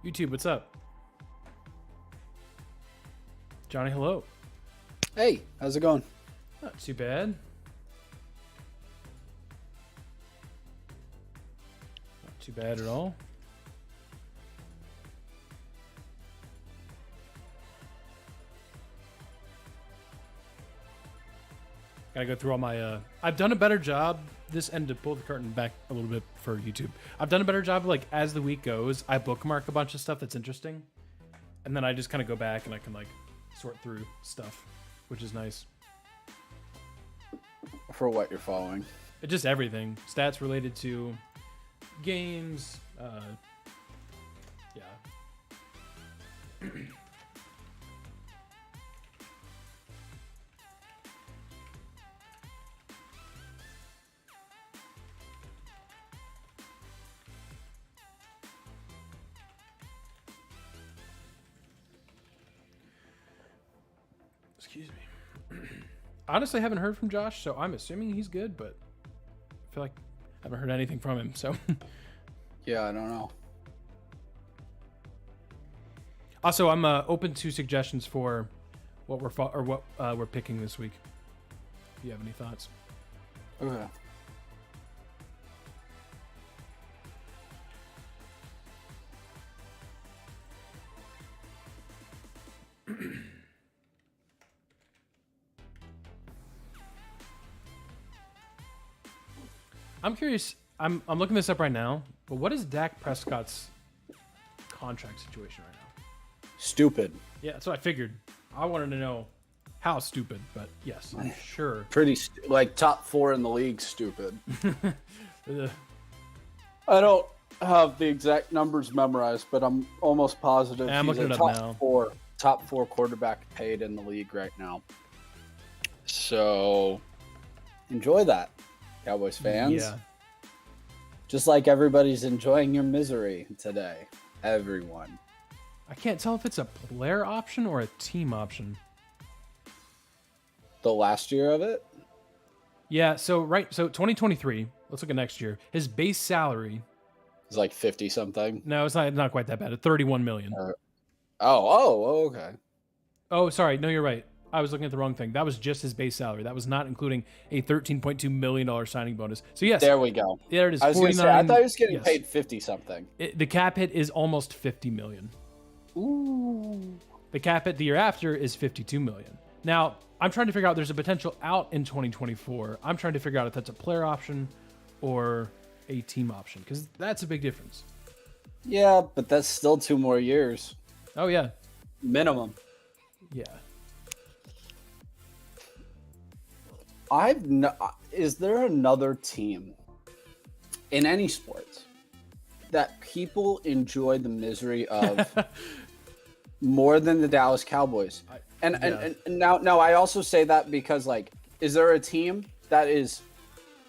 YouTube, what's up? Johnny, hello. Hey, how's it going? Not too bad. Not too bad at all. Gotta go through all my, I've done a better job and to pull the curtain back a little bit for YouTube. I've done a better job, like, as the week goes, I bookmark a bunch of stuff that's interesting. And then I just kind of go back and I can, like, sort through stuff, which is nice. For what you're following? Just everything. Stats related to games, yeah. Excuse me. Honestly, I haven't heard from Josh, so I'm assuming he's good, but I feel like I haven't heard anything from him, so. Yeah, I don't know. Also, I'm open to suggestions for what we're picking this week. If you have any thoughts. Okay. I'm curious. I'm looking this up right now, but what is Dak Prescott's contract situation right now? Stupid. Yeah, that's what I figured. I wanted to know how stupid, but yes, I'm sure. Pretty like top 4 in the league. Stupid. I don't have the exact numbers memorized, but I'm almost positive I'm he's looking a it up now. top four quarterback paid in the league right now. So enjoy that, Cowboys fans. Yeah. Just like everybody's enjoying your misery today. Everyone. I can't tell if it's a player option or a team option. The last year of it? Yeah, so 2023, let's look at next year. His base salary It's like 50 something. No, it's not quite that bad. At 31 million. Okay. Oh, sorry. No, you're right. I was looking at the wrong thing. That was just his base salary. That was not including a $13.2 million signing bonus. So yes. There we go. There it is. I was 49. I thought he was getting yes. paid 50 something. The cap hit is almost 50 million. Ooh. The cap hit the year after is 52 million. Now, I'm trying to figure out there's a potential out in 2024. I'm trying to figure out if that's a player option or a team option, because that's a big difference. Yeah, but that's still 2 more years. Oh, yeah. Minimum. Yeah. Is there another team in any sports that people enjoy the misery of more than the Dallas Cowboys? And now I also say that because, like, is there a team that is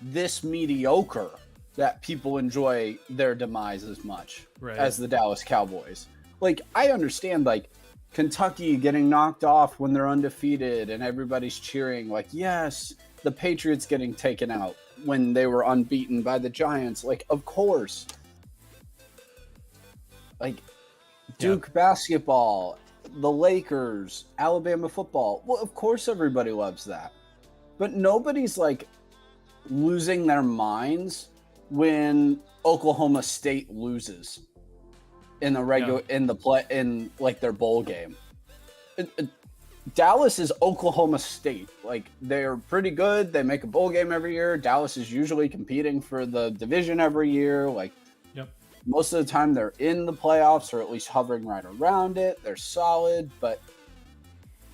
this mediocre that people enjoy their demise as much as the Dallas Cowboys? Like, I understand, like, Kentucky getting knocked off when they're undefeated and everybody's cheering, like, yes, the Patriots getting taken out when they were unbeaten by the Giants. Like, of course. Like, Duke basketball, the Lakers, Alabama football. Well, of course everybody loves that. But nobody's, like, losing their minds when Oklahoma State loses in their bowl game. Dallas is Oklahoma State. Like, they're pretty good. They make a bowl game every year. Dallas is usually competing for the division every year. Like, most of the time they're in the playoffs or at least hovering right around it. They're solid, but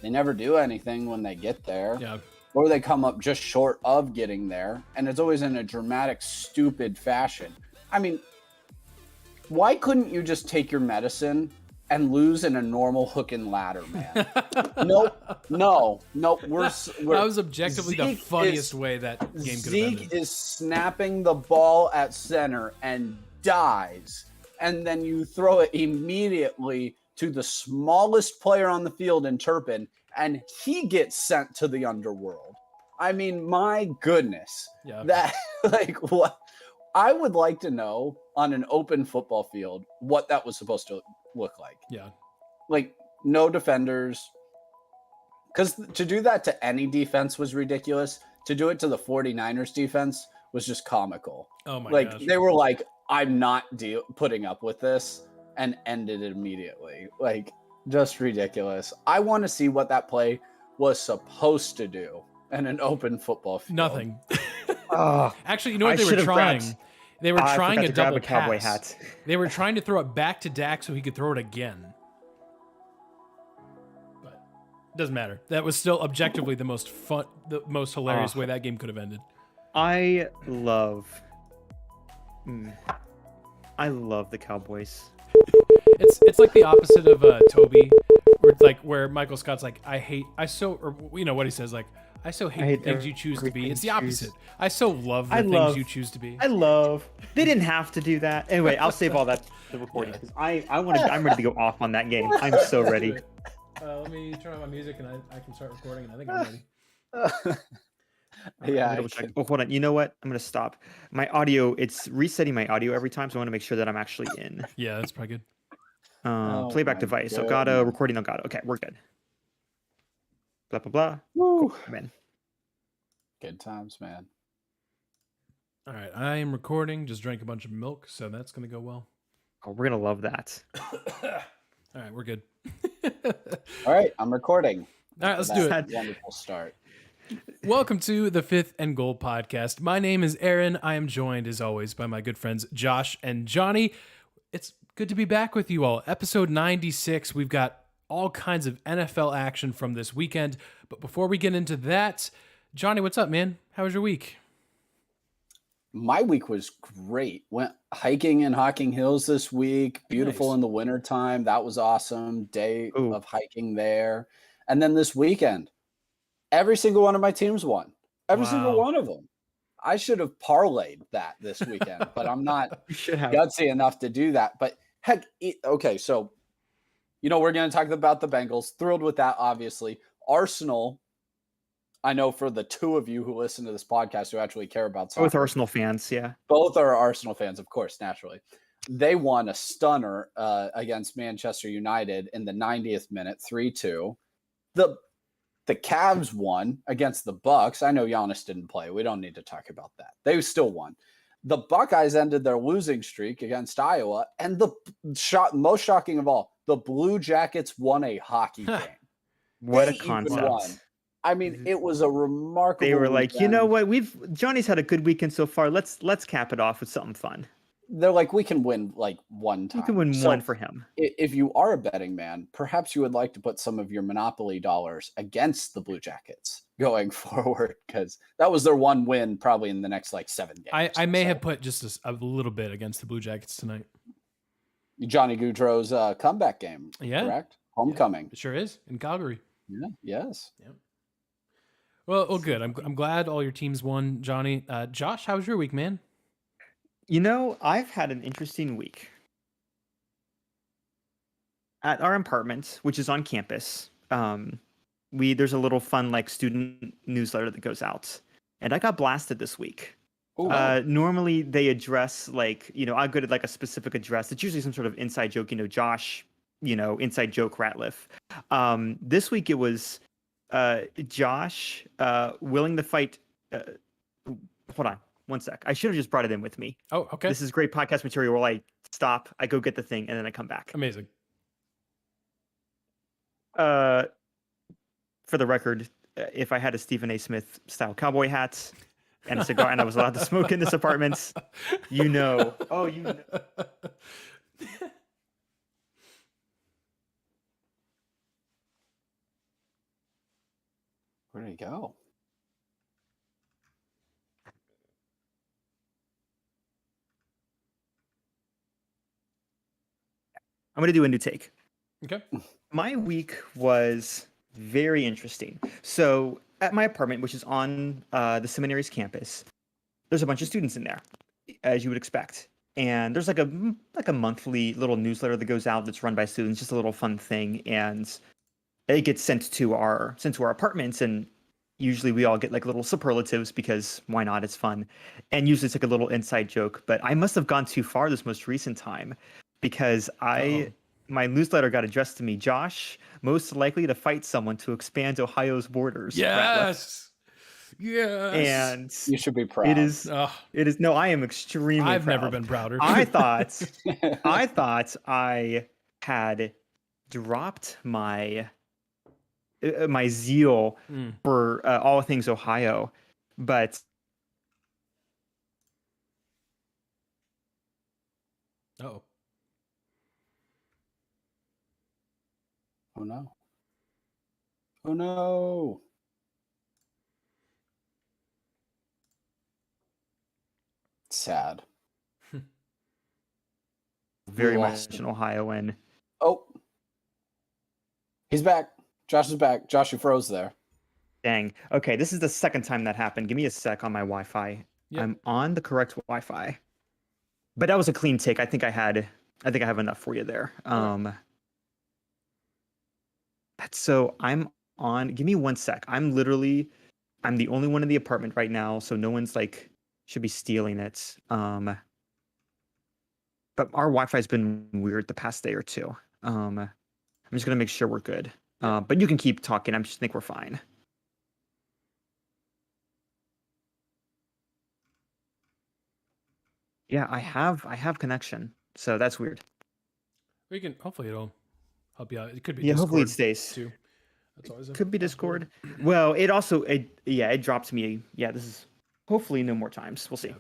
they never do anything when they get there. Yeah. Or they come up just short of getting there. And it's always in a dramatic, stupid fashion. I mean, why couldn't you just take your medicine and lose in a normal hook and ladder, man? No. That was objectively the funniest way that game could have ended. Zeke is snapping the ball at center and dies, and then you throw it immediately to the smallest player on the field in Turpin, and he gets sent to the underworld. I mean, my goodness. Yeah. That, like, what? I would like to know on an open football field what that was supposed to look like. Yeah. Like, no defenders. Because to do that to any defense was ridiculous. To do it to the 49ers defense was just comical. Oh my like, gosh. they were like, I'm not putting up with this, and ended it immediately. Like, just ridiculous. I want to see what that play was supposed to do in an open football field. Nothing. Oh, Actually, you know what they were trying? They were trying a double cowboy pass. hat. They were trying to throw it back to Dak so he could throw it again. But it doesn't matter. That was still objectively the most fun, the most hilarious way that game could have ended. I love the Cowboys. It's like the opposite of Toby, where it's like where Michael Scott's like, I so you know what he says, like, I so hate the things you choose to be. It's the opposite. I so love the things you choose to be. They didn't have to do that. Anyway, I'll save all that to the recording because I'm ready to go off on that game. I'm so ready. Let me turn on my music and I can start recording, and I think I'm ready. Yeah. Oh, hold on. You know what? I'm gonna stop. My audio. It's resetting my audio every time, so I want to make sure that I'm actually in. Yeah, that's probably good. Playback device. Elgato. Recording Elgato. Okay, we're good. Blah blah blah. Woo. Cool. I'm in. Good times, man. All right, I am recording. Just drank a bunch of milk, so that's gonna go well. Oh, we're gonna love that. All right, we're good. All right, I'm recording. All right, let's do it. Wonderful start. Welcome to the Fifth and Goal podcast. My name is Aaron. I am joined, as always, by my good friends Josh and Johnny. It's good to be back with you all. Episode 96. We've got all kinds of NFL action from this weekend. But before we get into that, Johnny, what's up, man? How was your week? My week was great. Went hiking in Hocking Hills this week. Beautiful Nice. in the wintertime. That was awesome. Day of hiking there. And then this weekend, every single one of my teams won. Every single one of them. I should have parlayed that this weekend, but I'm not gutsy enough to do that. But heck, okay, so, you know, we're going to talk about the Bengals. Thrilled with that, obviously. Arsenal, I know for the two of you who listen to this podcast who actually care about soccer. Both Arsenal fans, yeah. Both are Arsenal fans, of course, naturally. They won a stunner against Manchester United in the 90th minute, 3-2. The Cavs won against the Bucks. I know Giannis didn't play. We don't need to talk about that. They still won. The Buckeyes ended their losing streak against Iowa, and the most shocking of all, the Blue Jackets won a hockey game. What a concept. I mean, it was a remarkable. They were like, weekend. you know what? Johnny's had a good weekend so far. Let's cap it off with something fun. They're like, we can win like one time. You can win one for him. If you are a betting man, perhaps you would like to put some of your Monopoly dollars against the Blue Jackets going forward, because that was their one win probably in the next like 7 games. I may have put just a little bit against the Blue Jackets tonight. Johnny Gaudreau's comeback game, correct? Homecoming. Yeah, it sure is, in Calgary. Yeah, yes. Yeah. Well, good. I'm glad all your teams won, Johnny. Josh, how was your week, man? You know, I've had an interesting week. At our apartment, which is on campus, there's a little fun like student newsletter that goes out, and I got blasted this week. Normally they address like, you know, I go to like a specific address. It's usually some sort of inside joke, you know, Josh, you know, inside joke Ratliff. This week it was Josh willing to fight. Hold on. One sec. I should have just brought it in with me. Oh, okay. This is great podcast material where I stop, I go get the thing, and then I come back. Amazing. For the record, if I had a Stephen A. Smith style cowboy hat and a cigar and I was allowed to smoke in this apartment, you know. Oh, you know. Where did he go? I'm going to do a new take. Okay. My week was very interesting. So at my apartment, which is on the seminary's campus, there's a bunch of students in there, as you would expect. And there's like a monthly little newsletter that goes out that's run by students, just a little fun thing. And it gets sent to our apartments. And usually we all get like little superlatives because why not? It's fun. And usually it's like a little inside joke, but I must have gone too far this most recent time because my newsletter got addressed to me, Josh, most likely to fight someone to expand Ohio's borders. Yes. Yes. And You should be proud. it is no, I am extremely I've proud. never been prouder. I thought I had dropped my zeal for all things Ohio, but Oh no. Oh no. Sad. very Lost much an Ohioan. Oh. He's back. Josh is back. Josh, you froze there. Dang. Okay, this is the second time that happened. Give me a sec on my Wi-Fi. Yep. I'm on the correct Wi-Fi. But that was a clean take. I think I have enough for you there. So I'm on. Give me one sec. I'm the only one in the apartment right now, so no one's like should be stealing it. But our Wi-Fi's been weird the past day or two. I'm just gonna make sure we're good. But you can keep talking. I just think we're fine. Yeah, I have connection, so that's weird. we can hopefully it'll help you out. It could be Yeah, hopefully it Discord stays. too. That's always Could be Discord. Well, it also it dropped me. Yeah, this is hopefully no more times. We'll see.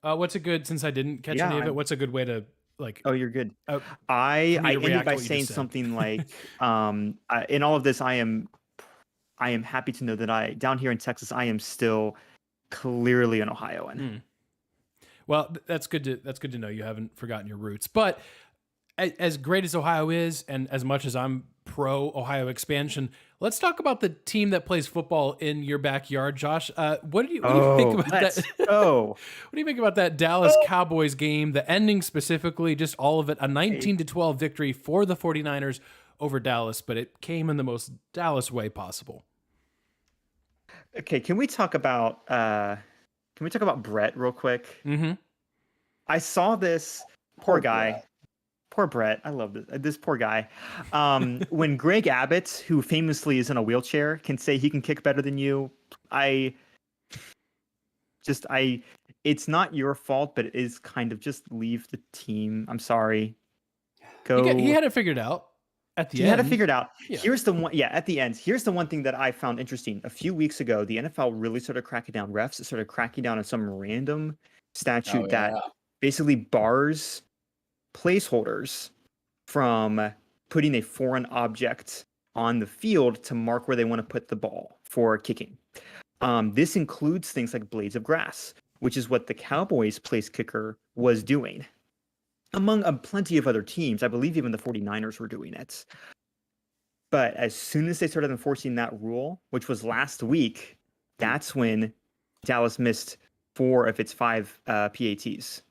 What's a good, since I didn't catch any of it, what's a good way to like? Oh, you're good. for I me to ended react to by what you saying just said. something like, in all of this, I am happy to know that down here in Texas, I am still clearly an Ohioan. Well, that's good to know you haven't forgotten your roots. But as great as Ohio is, and as much as I'm pro Ohio expansion, let's talk about the team that plays football in your backyard, Josh. What do you think about that? Oh, What do you think about that Dallas Cowboys game, the ending specifically, just all of it, a 19-12 victory for the 49ers over Dallas, but it came in the most Dallas way possible. okay. Can we talk about Brett real quick? Mm-hmm. I saw this poor guy. Brett. Poor Brett. I love this poor guy. When Greg Abbott, who famously is in a wheelchair, can say he can kick better than you, it's not your fault, but it is kind of just leave the team. I'm sorry. Go. He had it figured out at the end. He had it figured out. Yeah. Here's the one. Yeah, at the end. Here's the one thing that I found interesting. A few weeks ago, the NFL really started cracking down. Refs started cracking down on some random statute that basically bars placeholders from putting a foreign object on the field to mark where they want to put the ball for kicking. This includes things like blades of grass, which is what the Cowboys place kicker was doing. Among plenty of other teams, I believe even the 49ers were doing it. But as soon as they started enforcing that rule, which was last week, that's when Dallas missed 4 of its 5 PATs.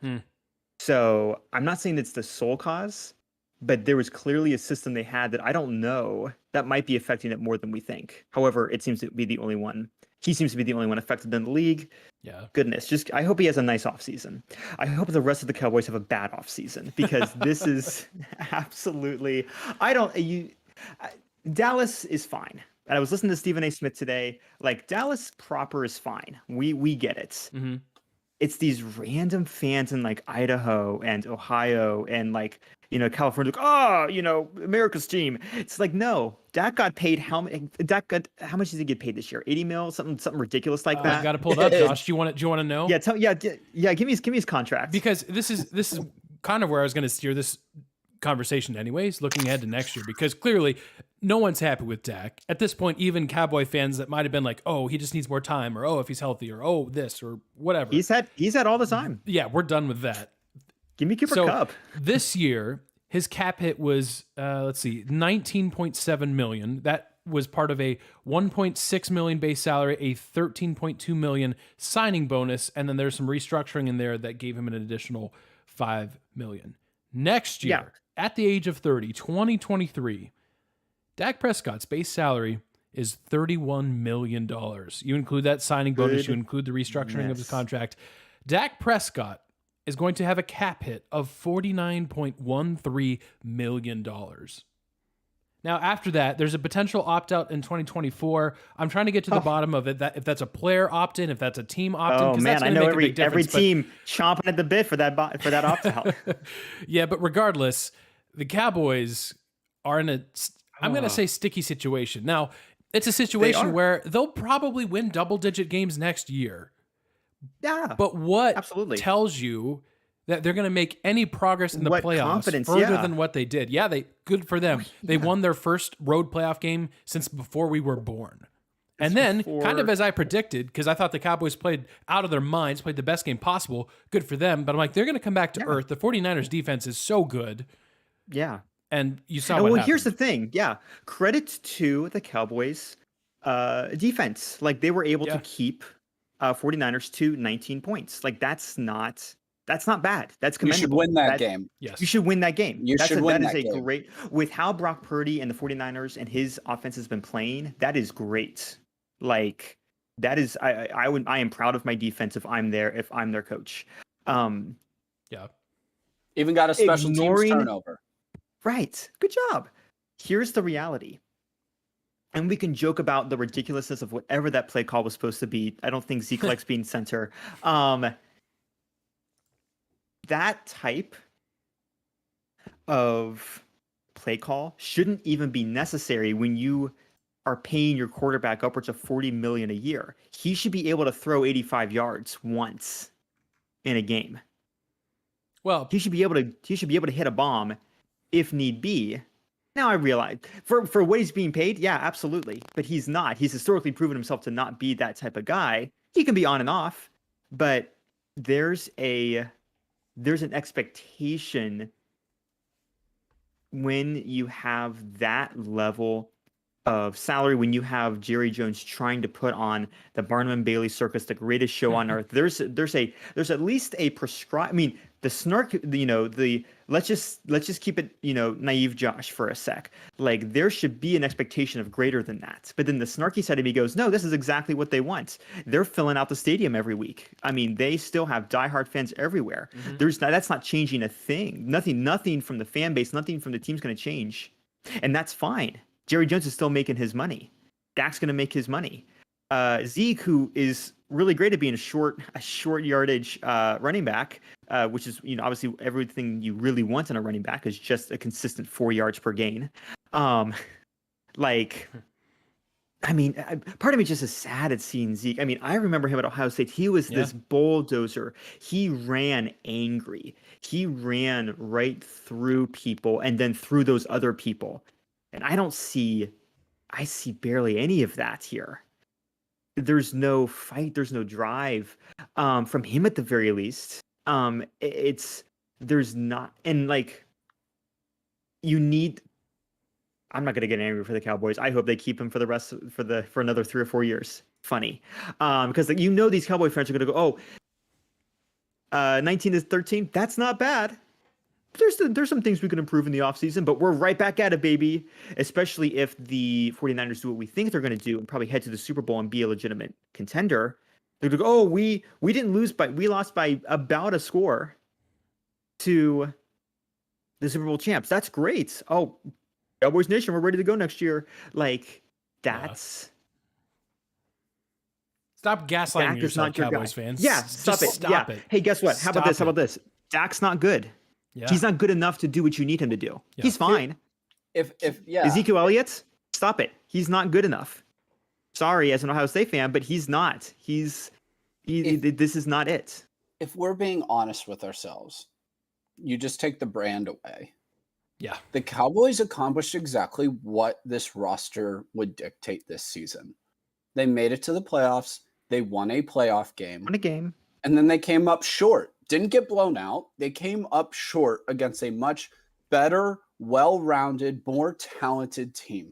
So I'm not saying it's the sole cause, but there was clearly a system they had that I don't know that might be affecting it more than we think. However, it seems to be the only one. He seems to be the only one affected in the league. Yeah. Goodness, I hope he has a nice offseason. I hope the rest of the Cowboys have a bad offseason because this is absolutely. Dallas is fine. And I was listening to Stephen A. Smith today. Like, Dallas proper is fine. We get it. Mm-hmm. It's these random fans in like Idaho and Ohio and like, California, like, America's team. It's like, no, Dak got paid how much did he get paid this year? 80 mil, something ridiculous like that. I got to pull it up, Josh. Do you want to know? Yeah, give me his contract. Because this is kind of where I was going to steer this conversation anyways, looking ahead to next year, because clearly no one's happy with Dak. At this point, even Cowboy fans that might have been like, oh, he just needs more time, or oh, if he's healthy, or oh, this, or whatever. He's had all the time. Yeah, we're done with that. Give me Cooper Kupp. This year, his cap hit was, $19.7 million. That was part of a $1.6 million base salary, a $13.2 million signing bonus, and then there's some restructuring in there that gave him an additional $5 million. Next year, at the age of 30, 2023, Dak Prescott's base salary is $31 million. You include that signing bonus, you include the restructuring of his Goodness. contract. Dak Prescott is going to have a cap hit of $49.13 million. Now, after that, there's a potential opt-out in 2024. I'm trying to get to the bottom of it, that if that's a player opt-in, if that's a team opt-in, Oh because man, that's I going to know make a big every difference. team chomping at the bit for that opt-out. Yeah, but regardless, the Cowboys are in a, I'm going to say, sticky situation. Now, it's a situation where they'll probably win double-digit games next year. Yeah, But what absolutely tells you that they're going to make any progress in the What playoffs confidence, further yeah. than what they did? Yeah, good for them. They won their first road playoff game since before we were born. And then, kind of as I predicted, because I thought the Cowboys played out of their minds, played the best game possible, good for them. But I'm like, they're going to come back to earth. The 49ers defense is so good. Yeah. And you saw And what well, happened. here's the thing. Yeah. Credit to the Cowboys defense. Like they were able to keep 49ers to 19 points. Like that's not bad. That's commendable. You should win that game. Yes. You should win that game. You should win that That is game. great. With how Brock Purdy and the 49ers and his offense has been playing, that is great. Like that is I am proud of my defense if I'm their coach. Yeah. Even got a special teams turnover. Right. Good job. Here's the reality. And we can joke about the ridiculousness of whatever that play call was supposed to be. I don't think Zeke likes being center. That type of play call shouldn't even be necessary when you are paying your quarterback upwards of $40 million a year. He should be able to throw 85 yards once in a game. Well, He should be able to hit a bomb if need be. Now I realize for what he's being paid, yeah, absolutely. But he's not. He's historically proven himself to not be that type of guy. He can be on and off, but there's an expectation when you have that level of salary, when you have Jerry Jones trying to put on the Barnum and Bailey circus, the greatest show on earth. There's at least a prescribed. I mean, the snark. Let's just keep it naive, Josh, for a sec. Like there should be an expectation of greater than that. But then the snarky side of me goes, no, this is exactly what they want. They're filling out the stadium every week. I mean, they still have diehard fans everywhere. That's not changing a thing. Nothing from the fan base, nothing from the team's going to change, and that's fine. Jerry Jones is still making his money. Dak's going to make his money. Zeke, who is really great at being a short yardage running back, which is obviously everything you really want in a running back is just a consistent 4 yards per gain. Like, I mean, part of me just is sad at seeing Zeke. I mean, I remember him at Ohio State. He was this bulldozer. He ran angry. He ran right through people and then through those other people. And I see barely any of that here. There's no fight. There's no drive from him at the very least. There's not, and like you need. I'm not gonna get angry for the Cowboys. I hope they keep him for another 3 or 4 years. Funny, because these Cowboy fans are gonna go, 19-13. That's not bad. There's some things we can improve in the offseason, but we're right back at it, baby. Especially if the 49ers do what we think they're going to do and probably head to the Super Bowl and be a legitimate contender. They're going to go, we lost by about a score to the Super Bowl champs. That's great. Oh, Cowboys Nation, we're ready to go next year. Like, that's... Stop gaslighting yourself, Cowboys fans. Yeah, stop it. Hey, guess what? How about this? Dak's not good. Yeah. He's not good enough to do what you need him to do. Yeah. He's fine. If Ezekiel Elliott, stop it. He's not good enough. Sorry, as an Ohio State fan, but he's not. This is not it. If we're being honest with ourselves, you just take the brand away. Yeah. The Cowboys accomplished exactly what this roster would dictate this season. They made it to the playoffs. They won a playoff game. And then they came up short. Didn't get blown out. They came up short against a much better, well-rounded, more talented team.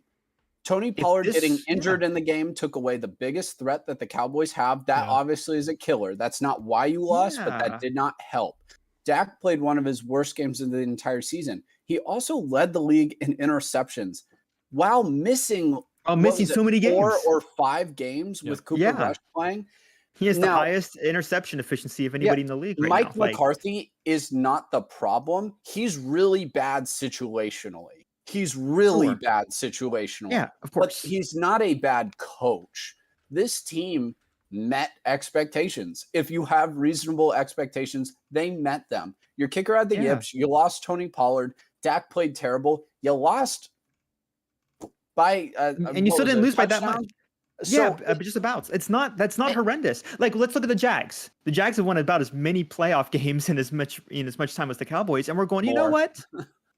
Tony Pollard getting injured in the game took away the biggest threat that the Cowboys have. That obviously is a killer. That's not why you lost, but that did not help. Dak played one of his worst games of the entire season. He also led the league in interceptions while missing missing so many games. 4 or 5 games with Cooper Rush playing. He has the highest interception efficiency of anybody in the league right Mike now. McCarthy is not the problem. He's really bad situationally. He's really bad situationally. Yeah, of course. But he's not a bad coach. This team met expectations. If you have reasonable expectations, they met them. Your kicker had the yips. You lost Tony Pollard. Dak played terrible. You lost by and you still didn't lose by that much. So just about. That's not horrendous. Like, let's look at the Jags. The Jags have won about as many playoff games in as much time as the Cowboys, and we're going, you know what?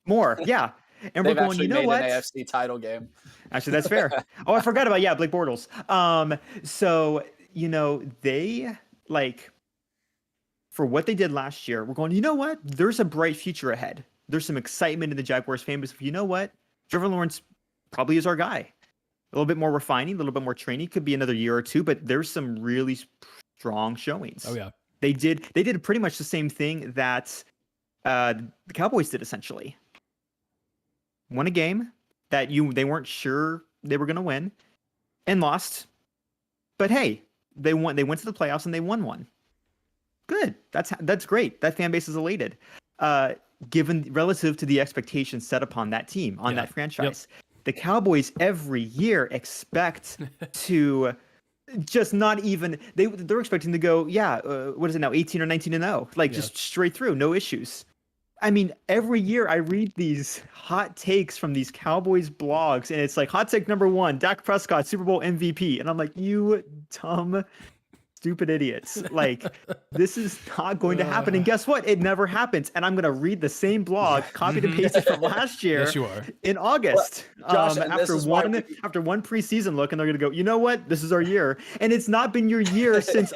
More, yeah. And we're going, you know what? An AFC title game. Actually, that's fair. Oh, I forgot about Blake Bortles. So they for what they did last year, we're going, you know what? There's a bright future ahead. There's some excitement in the Jaguars fan base. You know what? Trevor Lawrence probably is our guy. A little bit more refining, a little bit more training. Could be another year or two, but there's some really strong showings. Oh yeah, they did pretty much the same thing that the Cowboys did essentially. Won a game that they weren't sure they were going to win, and lost. But hey, they won. They went to the playoffs and they won one. Good. That's great. That fan base is elated. Given relative to the expectations set upon that team on that franchise. Yep. The Cowboys every year expect to just not even they're expecting to go, what is it now, 18 or 19-0, just straight through, no issues. I mean, every year I read these hot takes from these Cowboys blogs, and it's like hot take number 1, Dak Prescott, Super Bowl MVP, and I'm like, you dumb, stupid idiots. This is not going to happen. And guess what? It never happens. And I'm going to read the same blog, copied and pasted from last year yes, you are. In August. Josh, after one preseason look, and they're going to go, you know what? This is our year. And it's not been your year since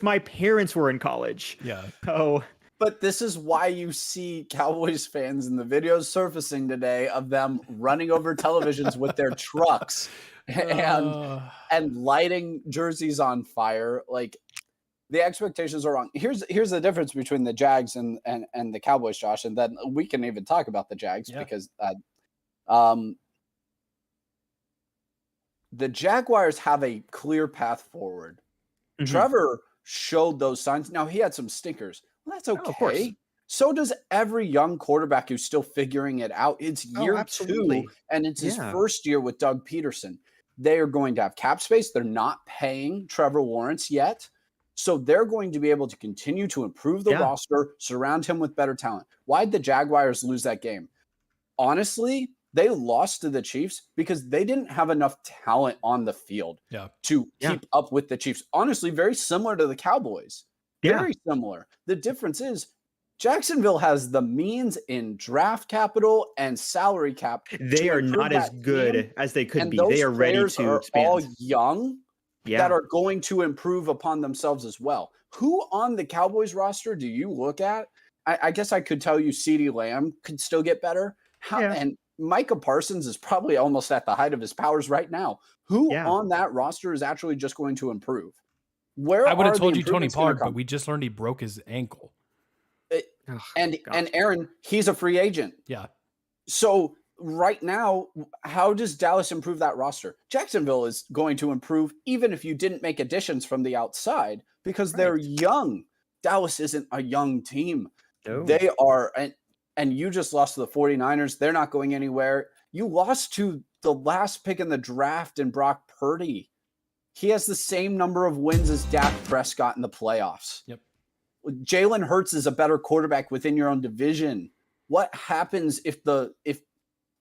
my parents were in college. Yeah. Oh. But this is why you see Cowboys fans in the videos surfacing today of them running over televisions with their trucks. And lighting jerseys on fire. The expectations are wrong. Here's the difference between the Jags and the Cowboys, Josh, and then we can even talk about the Jags because the Jaguars have a clear path forward. Mm-hmm. Trevor showed those signs. Now he had some stinkers. Well, that's okay. So does every young quarterback who's still figuring it out. It's year 2, and it's his first year with Doug Peterson. They are going to have cap space. They're not paying Trevor Lawrence yet. So they're going to be able to continue to improve the roster, surround him with better talent. Why'd the Jaguars lose that game? Honestly, they lost to the Chiefs because they didn't have enough talent on the field to keep up with the Chiefs. Honestly, very similar to the Cowboys. Very similar. The difference is Jacksonville has the means in draft capital and salary cap. They are not as good as they could be. They are ready to expand. All young that are going to improve upon themselves as well. Who on the Cowboys roster do you look at? I guess I could tell you CeeDee Lamb could still get better. And Micah Parsons is probably almost at the height of his powers right now. Who on that roster is actually just going to improve? I would have told you Tony Pollard, but we just learned he broke his ankle. And Aaron, he's a free agent. Yeah. So right now, how does Dallas improve that roster? Jacksonville is going to improve even if you didn't make additions from the outside because they're young. Dallas isn't a young team. No. They are, and you just lost to the 49ers. They're not going anywhere. You lost to the last pick in the draft in Brock Purdy. He has the same number of wins as Dak Prescott in the playoffs. Yep. Jalen Hurts is a better quarterback within your own division. What happens if the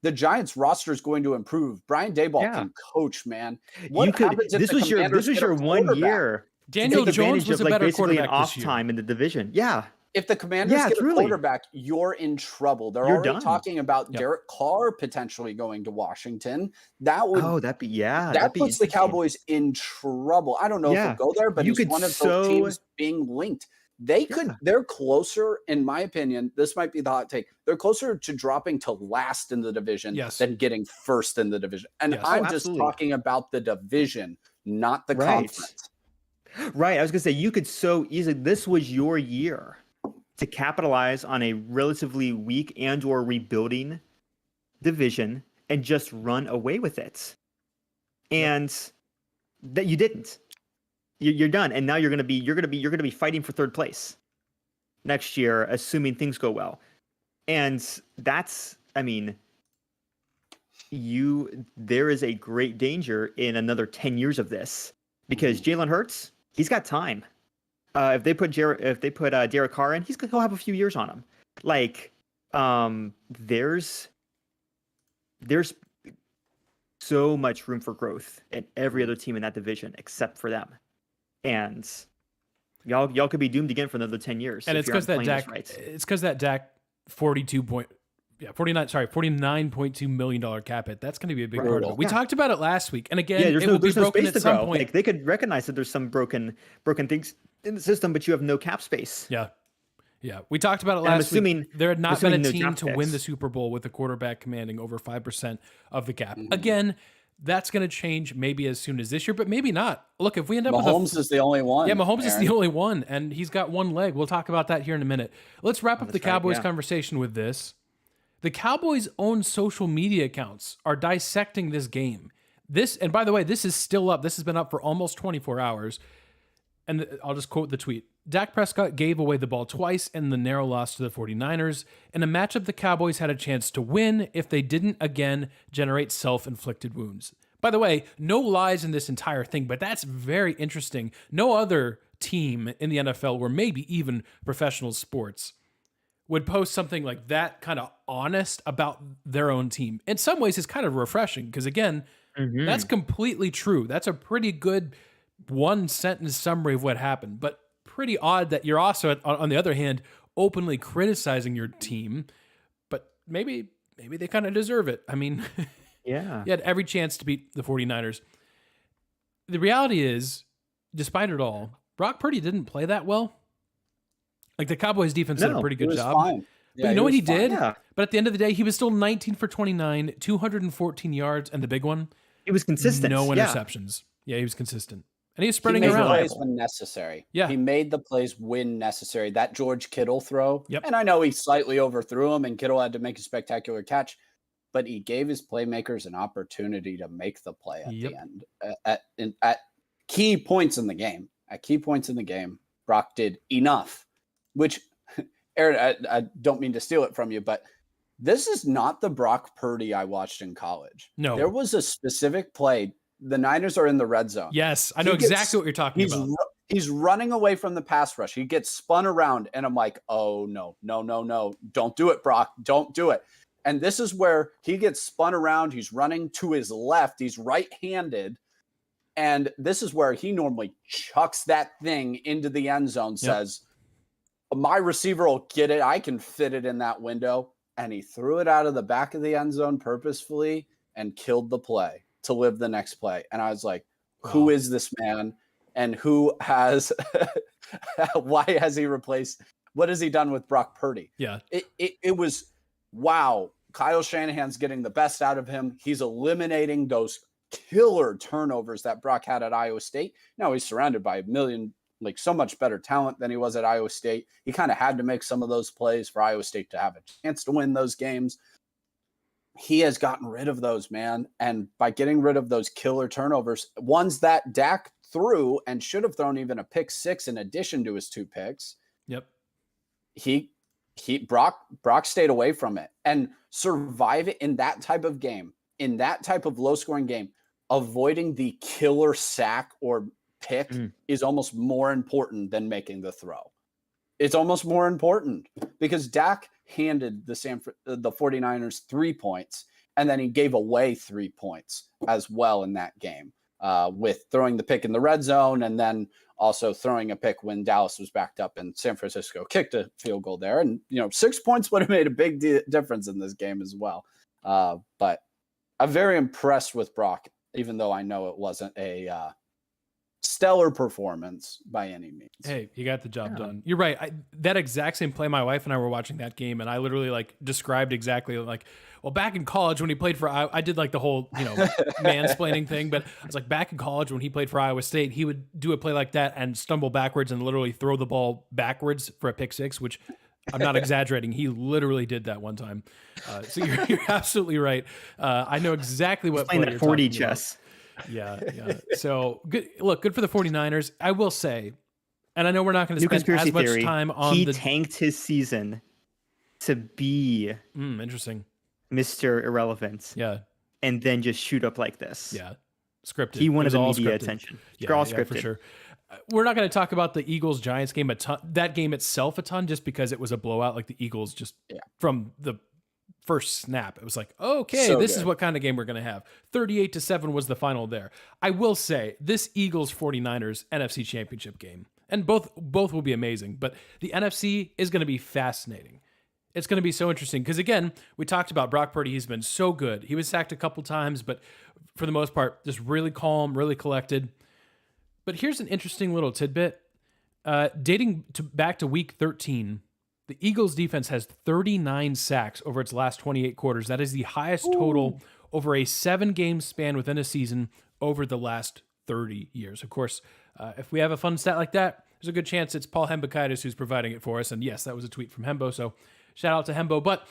Giants roster is going to improve? Brian Daboll can coach, man. What happens if this was your 1 year. Daniel Jones was a better quarterback off time in the division. Yeah. If the Commanders get a quarterback, you're in trouble. They're already talking about Derek Carr potentially going to Washington. That would that puts the Cowboys in trouble. I don't know if they'll go there, but he's one of those teams being linked. They could. They're closer, in my opinion. This might be the hot take. They're closer to dropping to last in the division than getting first in the division. And I'm just talking about the division, not the conference. Right. I was gonna say you could so easily. This was your year to capitalize on a relatively weak and or rebuilding division and just run away with it. and that you didn't. You're done, and now you're gonna be fighting for third place next year, assuming things go well. And that's, I mean, there is a great danger in another 10 years of this, because Jalen Hurts, he's got time. If they put Derek Carr in, he'll have a few years on him. Like, there's so much room for growth in every other team in that division except for them, and y'all could be doomed again for another 10 years. And it's because that Dak $49.2 million cap hit. That's going to be a big part of it. We talked about it last week, and again, it will be broken at some point. Like, they could recognize that there's some broken things in the system, but you have no cap space. Yeah. We talked about it last week. There had not been a team to win the Super Bowl with a quarterback commanding over 5% of the cap. Again, that's going to change maybe as soon as this year, but maybe not. Look, if we end up Mahomes is the only one. Yeah, Mahomes is the only one, and he's got one leg. We'll talk about that here in a minute. Let's wrap up the Cowboys conversation with this. The Cowboys' own social media accounts are dissecting this game. And by the way, this is still up. This has been up for almost 24 hours. And I'll just quote the tweet. Dak Prescott gave away the ball twice in the narrow loss to the 49ers. In a matchup the Cowboys had a chance to win if they didn't again generate self-inflicted wounds. By the way, no lies in this entire thing, but that's very interesting. No other team in the NFL, or maybe even professional sports, would post something like that kind of honest about their own team. In some ways, it's kind of refreshing because, again, that's completely true. That's a pretty good one-sentence summary of what happened, but pretty odd that you're also, on the other hand, openly criticizing your team, but maybe they kind of deserve it. I mean, yeah, you had every chance to beat the 49ers. The reality is, despite it all, Brock Purdy didn't play that well. Like, the Cowboys defense did a pretty good job. Fine. But you know what he did? Yeah. But at the end of the day, he was still 19 for 29, 214 yards, and the big one, he was consistent. No interceptions. Yeah, he was consistent. And he was spreading around. He made around. the plays when necessary. Yeah. He made the plays when necessary. That George Kittle throw. Yep. And I know he slightly overthrew him, and Kittle had to make a spectacular catch, but he gave his playmakers an opportunity to make the play at the end. At key points in the game. At key points in the game, Brock did enough, which, Aaron, I don't mean to steal it from you, but this is not the Brock Purdy I watched in college. No. There was a specific play. The Niners are in the red zone. Yes, I know exactly what you're talking about. He's running away from the pass rush. He gets spun around, and I'm like, oh, no. Don't do it, Brock. Don't do it. And this is where he gets spun around. He's running to his left. He's right-handed. And this is where he normally chucks that thing into the end zone, says, my receiver will get it. I can fit it in that window. And he threw it out of the back of the end zone purposefully and killed the play to live the next play. And I was like, who is this man? And who has, why has he replaced, what has he done with Brock Purdy? Yeah. It was, wow. Kyle Shanahan's getting the best out of him. He's eliminating those killer turnovers that Brock had at Iowa State. Now he's surrounded by so much better talent than he was at Iowa State. He kind of had to make some of those plays for Iowa State to have a chance to win those games. He has gotten rid of those, man. And by getting rid of those killer turnovers, ones that Dak threw and should have thrown even a pick six in addition to his 2 picks. Yep. Brock stayed away from it and survive it in that type of game, in that type of low scoring game. Avoiding the killer sack or pick is almost more important than making the throw. It's almost more important because Dak handed the 49ers 3 points, and then he gave away 3 points as well in that game with throwing the pick in the red zone and then also throwing a pick when Dallas was backed up and San Francisco kicked a field goal there. And, 6 points would have made a big difference in this game as well. But I'm very impressed with Brock, even though I know it wasn't a stellar performance by any means. Hey, you got the job done. You're right. That exact same play, my wife and I were watching that game, and I literally described exactly well, back in college when he played for, I did the whole, mansplaining thing, but I was like, back in college when he played for Iowa State, he would do a play like that and stumble backwards and literally throw the ball backwards for a pick six, which I'm not exaggerating. He literally did that one time. So you're absolutely right. I know exactly what playing play that you're 4D talking chess. about. Yeah. So good. Look, good for the 49ers. I will say, and I know we're not going to New spend conspiracy as much theory. time on He the. tanked his season to be Interesting. Mr. Irrelevant. Yeah. And then just shoot up like this. Yeah. Scripted. He wanted the all media scripted. attention. Yeah, all yeah, scripted. for sure. We're not going to talk about the Eagles-Giants game a ton, that game itself a ton, just because it was a blowout. Like the Eagles just from the first snap, it was like, okay, So this good. is what kind of game we're going to have. 38-7 was the final there. I will say this Eagles-49ers NFC Championship game, and both will be amazing, but the NFC is going to be fascinating. It's going to be so interesting because, again, we talked about Brock Purdy. He's been so good. He was sacked a couple times, but for the most part, just really calm, really collected. But here's an interesting little tidbit. Dating back to week 13, the Eagles defense has 39 sacks over its last 28 quarters. That is the highest total over a 7-game span within a season over the last 30 years. Of course, if we have a fun stat like that, there's a good chance it's Paul Hembakaitis who's providing it for us. And yes, that was a tweet from Hembo, so shout out to Hembo. But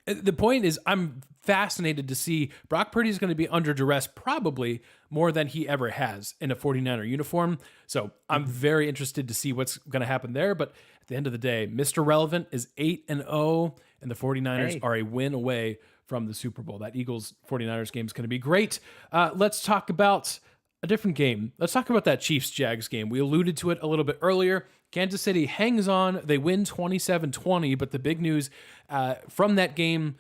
the point is, I'm fascinated to see Brock Purdy is going to be under duress probably more than he ever has in a 49er uniform. So I'm very interested to see what's going to happen there. But at the end of the day, Mr. Relevant is 8-0, and the 49ers are a win away from the Super Bowl. That Eagles-49ers game is going to be great. Let's talk about a different game. Let's talk about that Chiefs-Jags game. We alluded to it a little bit earlier. Kansas City hangs on. They win 27-20, but the big news from that game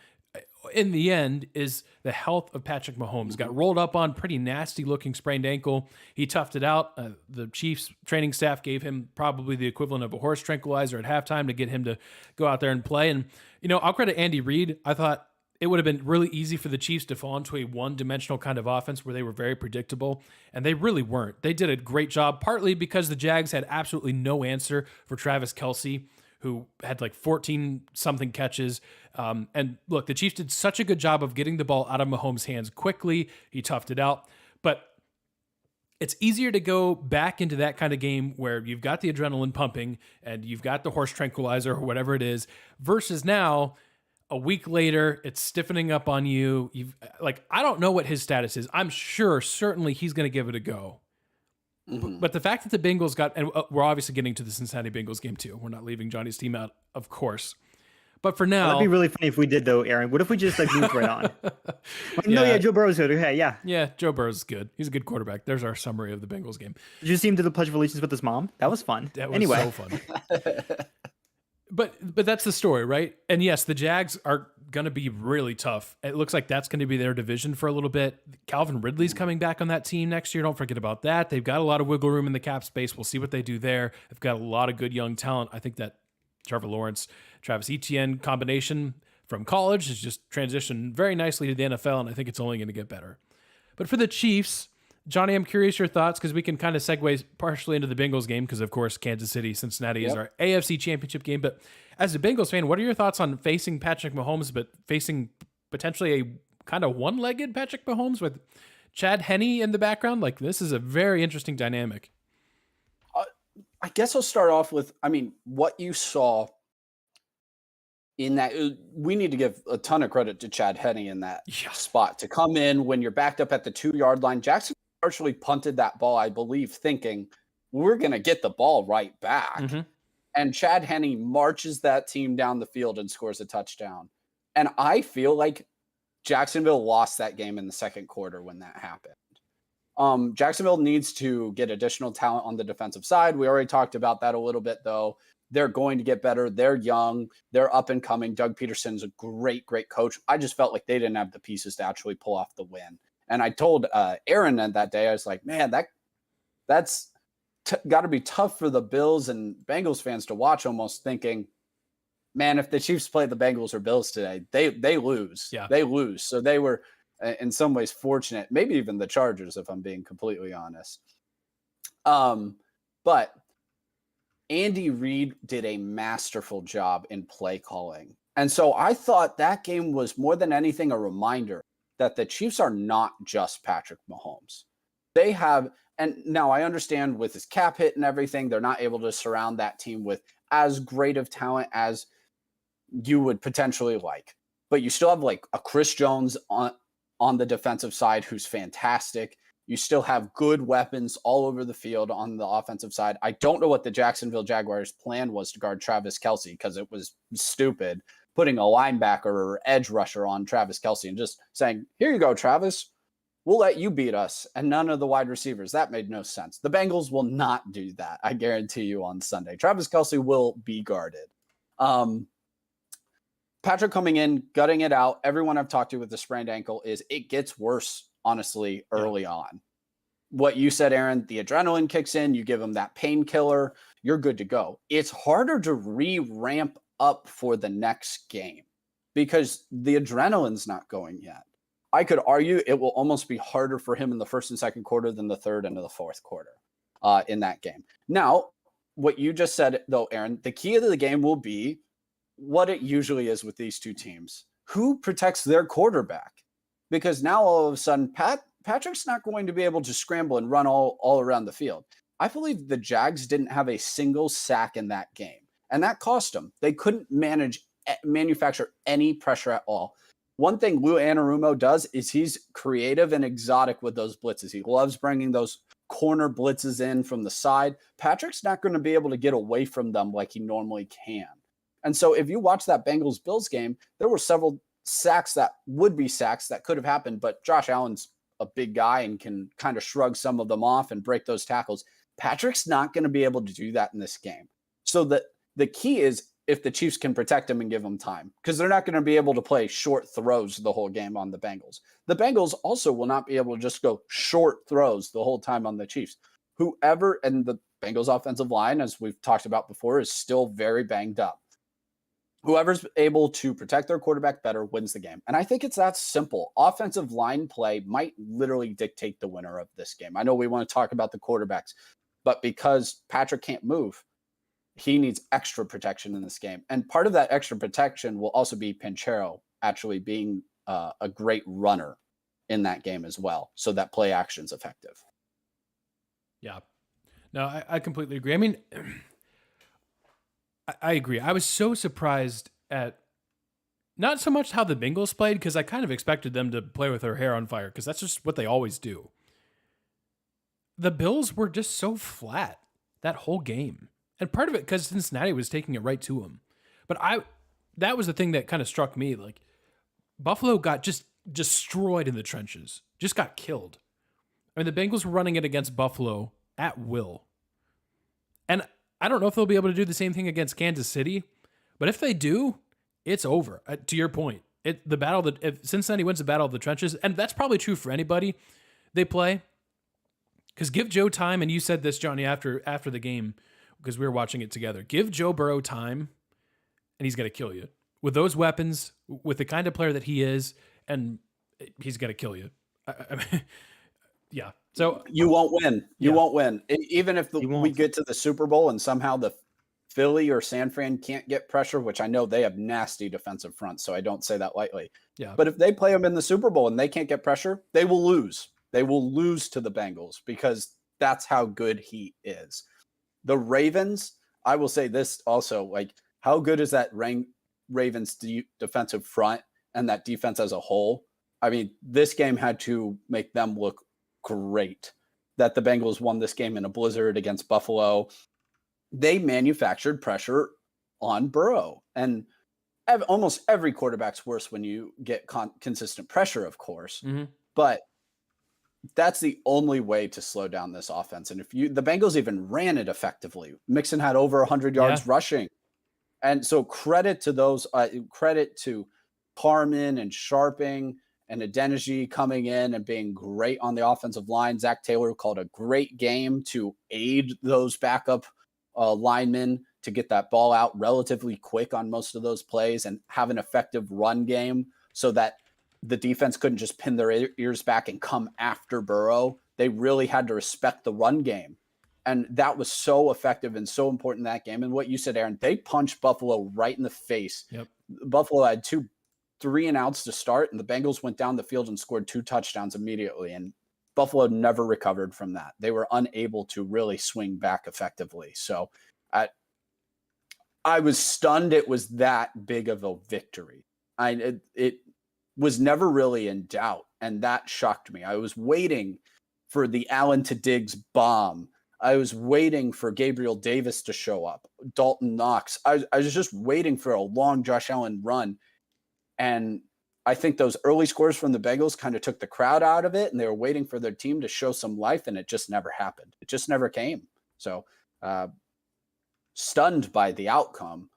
in the end is the health of Patrick Mahomes. Got rolled up on, pretty nasty-looking sprained ankle. He toughed it out. The Chiefs training staff gave him probably the equivalent of a horse tranquilizer at halftime to get him to go out there and play. And, I'll credit Andy Reid. I thought it would have been really easy for the Chiefs to fall into a one-dimensional kind of offense where they were very predictable, and they really weren't. They did a great job, partly because the Jags had absolutely no answer for Travis Kelce, who had like 14-something catches. And look, the Chiefs did such a good job of getting the ball out of Mahomes' hands quickly. He toughed it out. But it's easier to go back into that kind of game where you've got the adrenaline pumping and you've got the horse tranquilizer or whatever it is, versus now, a week later, it's stiffening up on you. I don't know what his status is. I'm sure, certainly, he's going to give it a go. Mm-hmm. But the fact that the Bengals got, and we're obviously getting to the Cincinnati Bengals game too. We're not leaving Johnny's team out, of course. But for now, that'd be really funny if we did, though, Aaron. What if we just moved right on? No, Joe Burrow's good. Okay, yeah. Yeah, Joe Burrow's good. He's a good quarterback. There's our summary of the Bengals game. Did you see him do the Pledge of Allegiance with his mom? That was fun. That was so fun. But that's the story, right? And yes, the Jags are going to be really tough. It looks like that's going to be their division for a little bit. Calvin Ridley's coming back on that team next year. Don't forget about that. They've got a lot of wiggle room in the cap space. We'll see what they do there. They've got a lot of good young talent. I think that Trevor Lawrence, Travis Etienne combination from college has just transitioned very nicely to the NFL, and I think it's only going to get better. But for the Chiefs, Johnny, I'm curious your thoughts, because we can kind of segue partially into the Bengals game, because of course Kansas City, Cincinnati is our AFC Championship game. But as a Bengals fan, what are your thoughts on facing Patrick Mahomes, but facing potentially a kind of one-legged Patrick Mahomes with Chad Henne in the background? Like, this is a very interesting dynamic. I guess I'll start off with, what you saw in that. We need to give a ton of credit to Chad Henne in that spot to come in when you're backed up at the 2-yard line. Jackson partially punted that ball, I believe, thinking we're going to get the ball right back. Mm-hmm. And Chad Henne marches that team down the field and scores a touchdown. And I feel like Jacksonville lost that game in the second quarter when that happened. Jacksonville needs to get additional talent on the defensive side. We already talked about that a little bit, though. They're going to get better. They're young. They're up and coming. Doug Peterson's a great, great coach. I just felt like they didn't have the pieces to actually pull off the win. And I told Aaron that day, I was like, man, that's got to be tough for the Bills and Bengals fans to watch, almost thinking, man, if the Chiefs play the Bengals or Bills today, they lose. Yeah. They lose. So they were in some ways fortunate, maybe even the Chargers, if I'm being completely honest. But Andy Reid did a masterful job in play calling. And so I thought that game was more than anything a reminder that the Chiefs are not just Patrick Mahomes. They have, and now I understand with his cap hit and everything, they're not able to surround that team with as great of talent as you would potentially like. But you still have like a Chris Jones on the defensive side who's fantastic. You still have good weapons all over the field on the offensive side. I don't know what the Jacksonville Jaguars' plan was to guard Travis Kelce, because it was stupid putting a linebacker or edge rusher on Travis Kelce and just saying, here you go, Travis. We'll let you beat us, and none of the wide receivers. That made no sense. The Bengals will not do that, I guarantee you, on Sunday. Travis Kelce will be guarded. Patrick coming in, gutting it out. Everyone I've talked to with the sprained ankle is it gets worse, honestly, early on. What you said, Aaron, the adrenaline kicks in. You give him that painkiller. You're good to go. It's harder to re-ramp up for the next game because the adrenaline's not going yet. I could argue it will almost be harder for him in the first and second quarter than the third and the fourth quarter in that game. Now, what you just said, though, Aaron, the key to the game will be what it usually is with these two teams. Who protects their quarterback? Because now all of a sudden, Patrick's not going to be able to scramble and run all around the field. I believe the Jags didn't have a single sack in that game, and that cost them. They couldn't manufacture any pressure at all. One thing Lou Anarumo does is he's creative and exotic with those blitzes. He loves bringing those corner blitzes in from the side. Patrick's not going to be able to get away from them like he normally can. And so if you watch that Bengals-Bills game, there were several sacks that would be sacks that could have happened, but Josh Allen's a big guy and can kind of shrug some of them off and break those tackles. Patrick's not going to be able to do that in this game. So the key is if the Chiefs can protect him and give him time, because they're not going to be able to play short throws the whole game on the Bengals. The Bengals also will not be able to just go short throws the whole time on the Chiefs. Whoever, and the Bengals offensive line, as we've talked about before, is still very banged up. Whoever's able to protect their quarterback better wins the game. And I think it's that simple. Offensive line play might literally dictate the winner of this game. I know we want to talk about the quarterbacks, but because Patrick can't move, he needs extra protection in this game. And part of that extra protection will also be Pinchero actually being a great runner in that game as well, so that play action's effective. Yeah. No, I completely agree. I mean, I agree. I was so surprised at not so much how the Bengals played, because I kind of expected them to play with their hair on fire, because that's just what they always do. The Bills were just so flat that whole game. And part of it because Cincinnati was taking it right to him. But that was the thing that kind of struck me. Like, Buffalo got just destroyed in the trenches, just got killed. I mean, the Bengals were running it against Buffalo at will. And I don't know if they'll be able to do the same thing against Kansas City, but if they do, it's over. To your point, if Cincinnati wins the battle of the trenches, and that's probably true for anybody they play, because give Joe time, and you said this, Johnny, after the game, because we were watching it together. Give Joe Burrow time, and he's going to kill you. With those weapons, with the kind of player that he is, and he's going to kill you. I mean, yeah. So you won't win. You won't win. Even if we get to the Super Bowl and somehow the Philly or San Fran can't get pressure, which I know they have nasty defensive fronts, so I don't say that lightly. Yeah. But if they play them in the Super Bowl and they can't get pressure, they will lose. They will lose to the Bengals because that's how good he is. The Ravens, I will say this also, like, how good is that Ravens defensive front and that defense as a whole? I mean, this game had to make them look great. That the Bengals won this game in a blizzard against Buffalo. They manufactured pressure on Burrow. And almost every quarterback's worse when you get consistent pressure, of course. Mm-hmm. But that's the only way to slow down this offense. And the Bengals even ran it effectively. Mixon had over 100 yards rushing. And so credit to those, credit to Harmon and Sharping and Adeniji coming in and being great on the offensive line. Zach Taylor called a great game to aid those backup linemen to get that ball out relatively quick on most of those plays and have an effective run game so that the defense couldn't just pin their ears back and come after Burrow. They really had to respect the run game. And that was so effective and so important in that game. And what you said, Aaron, they punched Buffalo right in the face. Yep. Buffalo had 3 and outs to start, and the Bengals went down the field and scored 2 touchdowns immediately. And Buffalo never recovered from that. They were unable to really swing back effectively. So I was stunned it was that big of a victory. It was never really in doubt, and that shocked me. I was waiting for the Allen to Diggs bomb. I was waiting for Gabriel Davis to show up, Dalton Knox. I was just waiting for a long Josh Allen run. And I think those early scores from the Bengals kind of took the crowd out of it, and they were waiting for their team to show some life, and it just never happened. It just never came. So stunned by the outcome.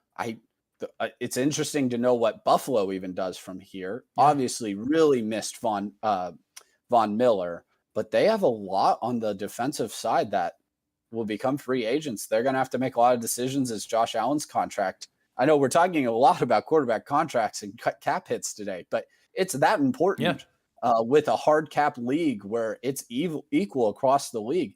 It's interesting to know what Buffalo even does from here. Yeah. Obviously, really missed Von Miller, but they have a lot on the defensive side that will become free agents. They're going to have to make a lot of decisions as Josh Allen's contract. I know we're talking a lot about quarterback contracts and cap hits today, but it's that important with a hard cap league where it's equal across the league.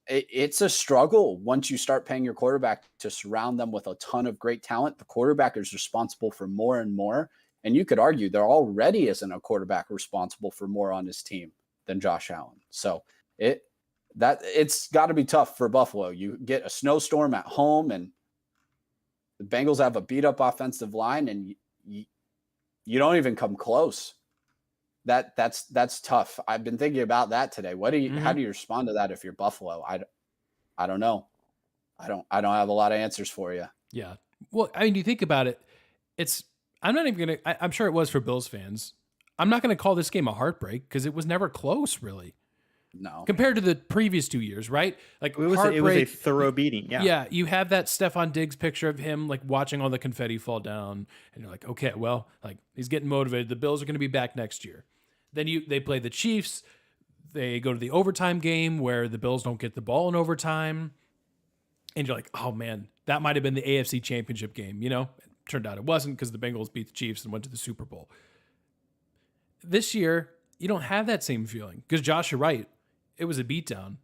It's a struggle once you start paying your quarterback to surround them with a ton of great talent. The quarterback is responsible for more and more. And you could argue there already isn't a quarterback responsible for more on his team than Josh Allen. So it's got to be tough for Buffalo. You get a snowstorm at home, and the Bengals have a beat up offensive line, and you don't even come close. That's tough. I've been thinking about that today. How do you respond to that if you're Buffalo? I don't know. I don't have a lot of answers for you. Yeah. Well, I mean, you think about it, I'm sure it was for Bills fans. I'm not going to call this game a heartbreak because it was never close, really. No. Compared to the previous 2 years, right? Like it was a thorough beating. Yeah. Yeah. You have that Stephon Diggs picture of him like watching all the confetti fall down, and you're like, okay, well, like he's getting motivated. The Bills are going to be back next year. Then they play the Chiefs. They go to the overtime game where the Bills don't get the ball in overtime, and you're like, oh man, that might have been the AFC Championship game. You know, it turned out it wasn't because the Bengals beat the Chiefs and went to the Super Bowl. This year, you don't have that same feeling because Josh, you're right. It was a beatdown.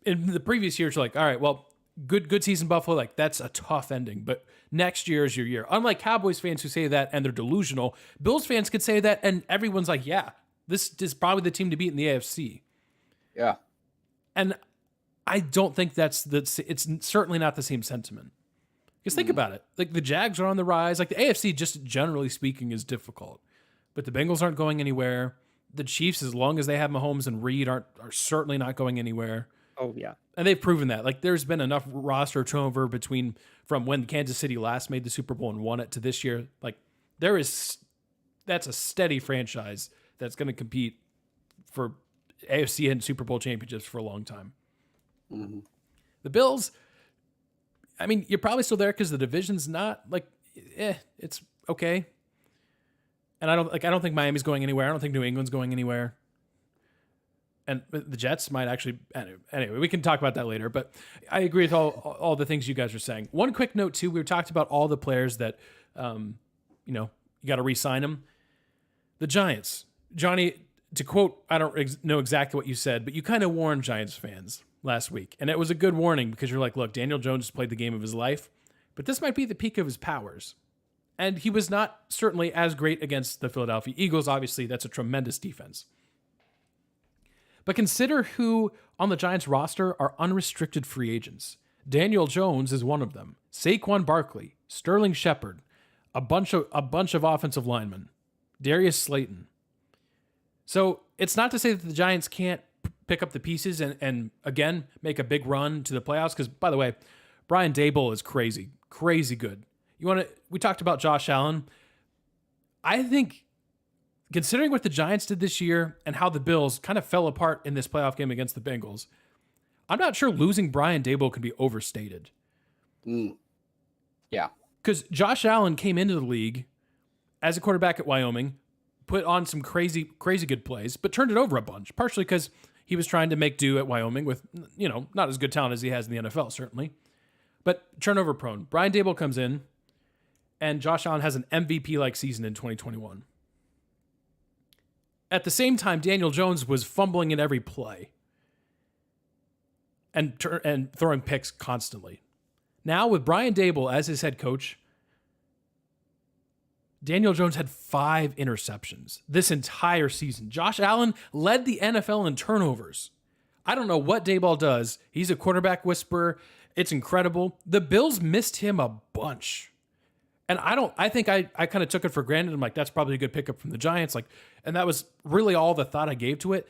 In the previous years, you're like, all right, well, good season, Buffalo. Like, that's a tough ending. But next year is your year. Unlike Cowboys fans who say that and they're delusional, Bills fans could say that and everyone's like, yeah, this is probably the team to beat in the AFC. Yeah. And I don't think it's certainly not the same sentiment. Because think about it. Like, the Jags are on the rise. Like, the AFC, just generally speaking, is difficult. But the Bengals aren't going anywhere. The Chiefs, as long as they have Mahomes and Reed, are certainly not going anywhere. Oh, yeah. And they've proven that. Like, there's been enough roster turnover from when Kansas City last made the Super Bowl and won it to this year. Like, that's a steady franchise that's going to compete for AFC and Super Bowl championships for a long time. Mm-hmm. The Bills, I mean, you're probably still there because the division's not like, it's okay. And I don't think Miami's going anywhere. I don't think New England's going anywhere. And the Jets might actually, anyway, we can talk about that later, but I agree with all the things you guys are saying. One quick note too, we talked about all the players that, you got to re-sign them. The Giants, Johnny, to quote, I don't know exactly what you said, but you kind of warned Giants fans last week. And it was a good warning because you're like, look, Daniel Jones played the game of his life, but this might be the peak of his powers. And he was not certainly as great against the Philadelphia Eagles. Obviously, that's a tremendous defense. But consider who on the Giants roster are unrestricted free agents. Daniel Jones is one of them. Saquon Barkley, Sterling Shepard, a bunch of offensive linemen, Darius Slayton. So it's not to say that the Giants can't pick up the pieces and again, make a big run to the playoffs. Because, by the way, Brian Daboll is crazy good. We talked about Josh Allen. I think, considering what the Giants did this year and how the Bills kind of fell apart in this playoff game against the Bengals, I'm not sure losing Brian Daboll can be overstated. Yeah. Because Josh Allen came into the league as a quarterback at Wyoming, put on some crazy good plays, but turned it over a bunch, partially because he was trying to make do at Wyoming with, not as good talent as he has in the NFL, certainly, but turnover prone. Brian Daboll comes in, and Josh Allen has an MVP-like season in 2021. At the same time, Daniel Jones was fumbling in every play and throwing picks constantly. Now, with Brian Daboll as his head coach, Daniel Jones had 5 interceptions this entire season. Josh Allen led the NFL in turnovers. I don't know what Daboll does. He's a quarterback whisperer. It's incredible. The Bills missed him a bunch. And I think I kind of took it for granted. I'm like, that's probably a good pickup from the Giants. And that was really all the thought I gave to it.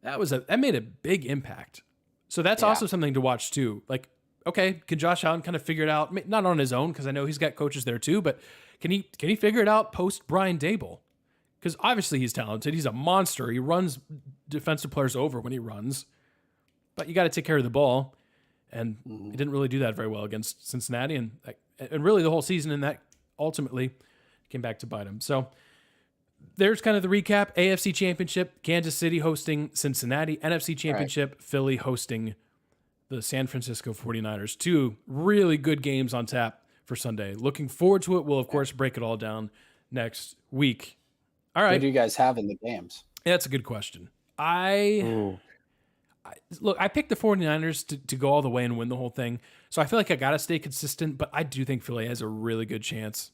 that made a big impact. So that's also something to watch too. Like, okay, can Josh Allen kind of figure it out? Not on his own, because I know he's got coaches there too, but can he figure it out post Brian Dable? Because obviously he's talented. He's a monster. He runs defensive players over when he runs, but you got to take care of the ball. And he didn't really do that very well against Cincinnati, and really the whole season. And that ultimately came back to bite him. So there's kind of the recap. AFC Championship, Kansas City hosting Cincinnati. NFC Championship, Philly hosting the San Francisco 49ers. Two really good games on tap for Sunday. Looking forward to it. We'll, of course, break it all down next week. All right. What do you guys have in the games? Yeah, that's a good question. Look, I picked the 49ers to go all the way and win the whole thing. So I feel like I got to stay consistent, but I do think Philly has a really good chance.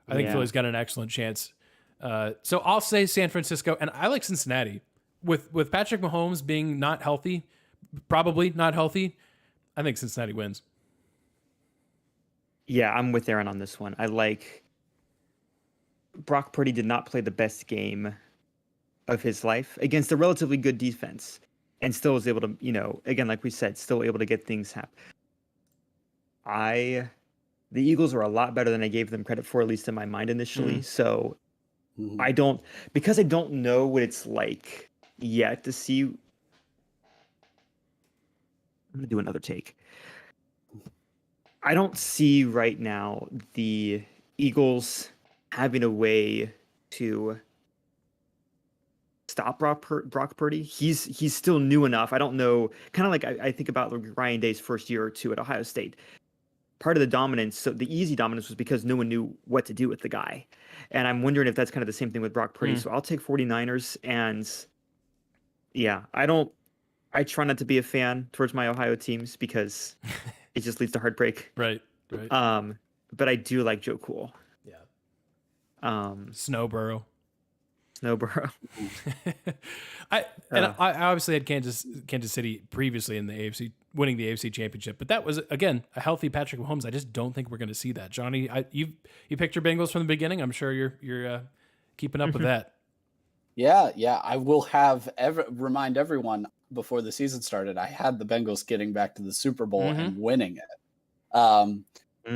I think Philly's got an excellent chance. So I'll say San Francisco, and I like Cincinnati. With Patrick Mahomes being not healthy, probably not healthy, I think Cincinnati wins. Yeah, I'm with Aaron on this one. I like Brock Purdy did not play the best game of his life against a relatively good defense, and still was able to, again, like we said, still able to get things happen. The Eagles are a lot better than I gave them credit for, at least in my mind initially. So because I don't know what it's like yet to see. I'm going to do another take. I don't see right now the Eagles having a way to stop Brock Purdy. He's still new enough. I don't know. Kind of like I think about Ryan Day's first year or two at Ohio State. Part of the dominance, so the easy dominance, was because no one knew what to do with the guy. And I'm wondering if that's kind of the same thing with Brock Purdy. So I'll take 49ers. And yeah, I try not to be a fan towards my Ohio teams because it just leads to heartbreak. Right. But I do like Joe Cool. Yeah. Snowborough. I obviously had Kansas City previously in the AFC, winning the AFC Championship, but that was again a healthy Patrick Mahomes. I just don't think we're going to see that. Johnny, you picked your Bengals from the beginning. I'm sure you're keeping up with that. Yeah. I will remind everyone before the season started, I had the Bengals getting back to the Super Bowl and winning it.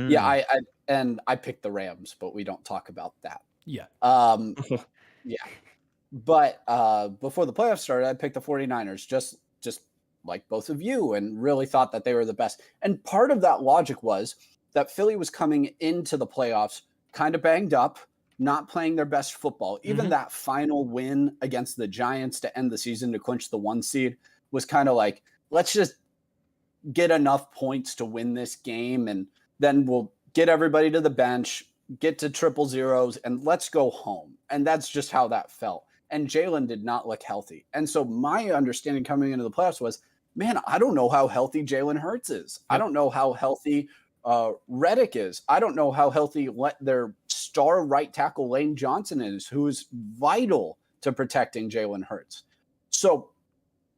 Yeah, I picked the Rams, but we don't talk about that. Yeah. Yeah. But before the playoffs started, I picked the 49ers just like both of you, and really thought that they were the best. And part of that logic was that Philly was coming into the playoffs kind of banged up, not playing their best football. Even that final win against the Giants to end the season to clinch the 1 seed was kind of like, let's just get enough points to win this game, and then we'll get everybody to the bench, get to 0-0s, and let's go home. And that's just how that felt. And Jalen did not look healthy. And so my understanding coming into the playoffs was, man, I don't know how healthy Jalen Hurts is. I don't know how healthy Reddick is. I don't know how healthy their star right tackle Lane Johnson is, who is vital to protecting Jalen Hurts. So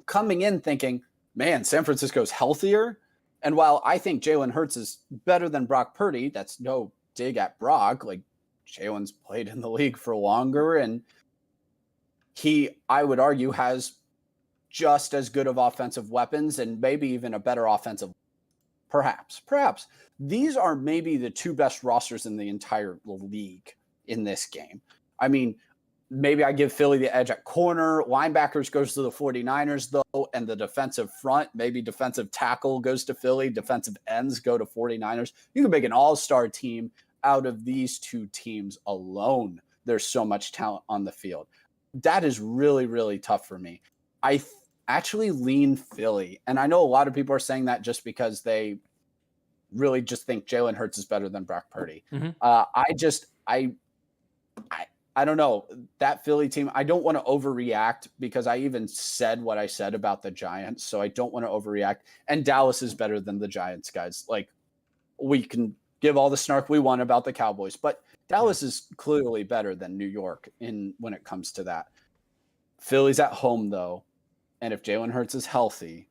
coming in thinking, man, San Francisco's healthier. And while I think Jalen Hurts is better than Brock Purdy, that's no dig at Brock. Like, Jalen's played in the league for longer, and he, I would argue, has just as good of offensive weapons and maybe even a better offensive. Perhaps. These are maybe the two best rosters in the entire league in this game. I mean, maybe I give Philly the edge at corner. Linebackers goes to the 49ers, though, and the defensive front, maybe defensive tackle goes to Philly. Defensive ends go to 49ers. You can make an all-star team out of these two teams alone. There's so much talent on the field. That is really, really tough for me. I actually lean Philly. And I know a lot of people are saying that just because they really just think Jalen Hurts is better than Brock Purdy. I don't know. That Philly team, I don't want to overreact because I even said what I said about the Giants. So I don't want to overreact. And Dallas is better than the Giants, guys. Like, we can give all the snark we want about the Cowboys, but Dallas is clearly better than New York when it comes to that. Philly's at home, though. And if Jalen Hurts is healthy,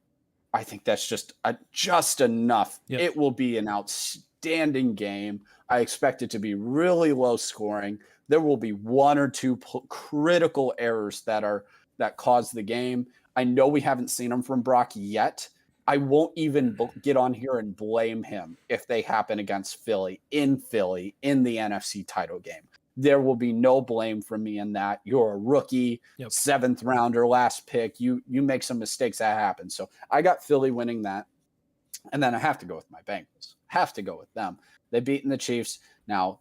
I think that's just enough. Yep. It will be an outstanding game. I expect it to be really low scoring. There will be one or two critical errors that cause the game. I know we haven't seen them from Brock yet. I won't even get on here and blame him if they happen against Philly in the NFC title game. There will be no blame from me in that. You're a rookie, 7th rounder, last pick. You make some mistakes, that happens. So I got Philly winning that. And then I have to go with my Bengals. Have to go with them. They've beaten the Chiefs now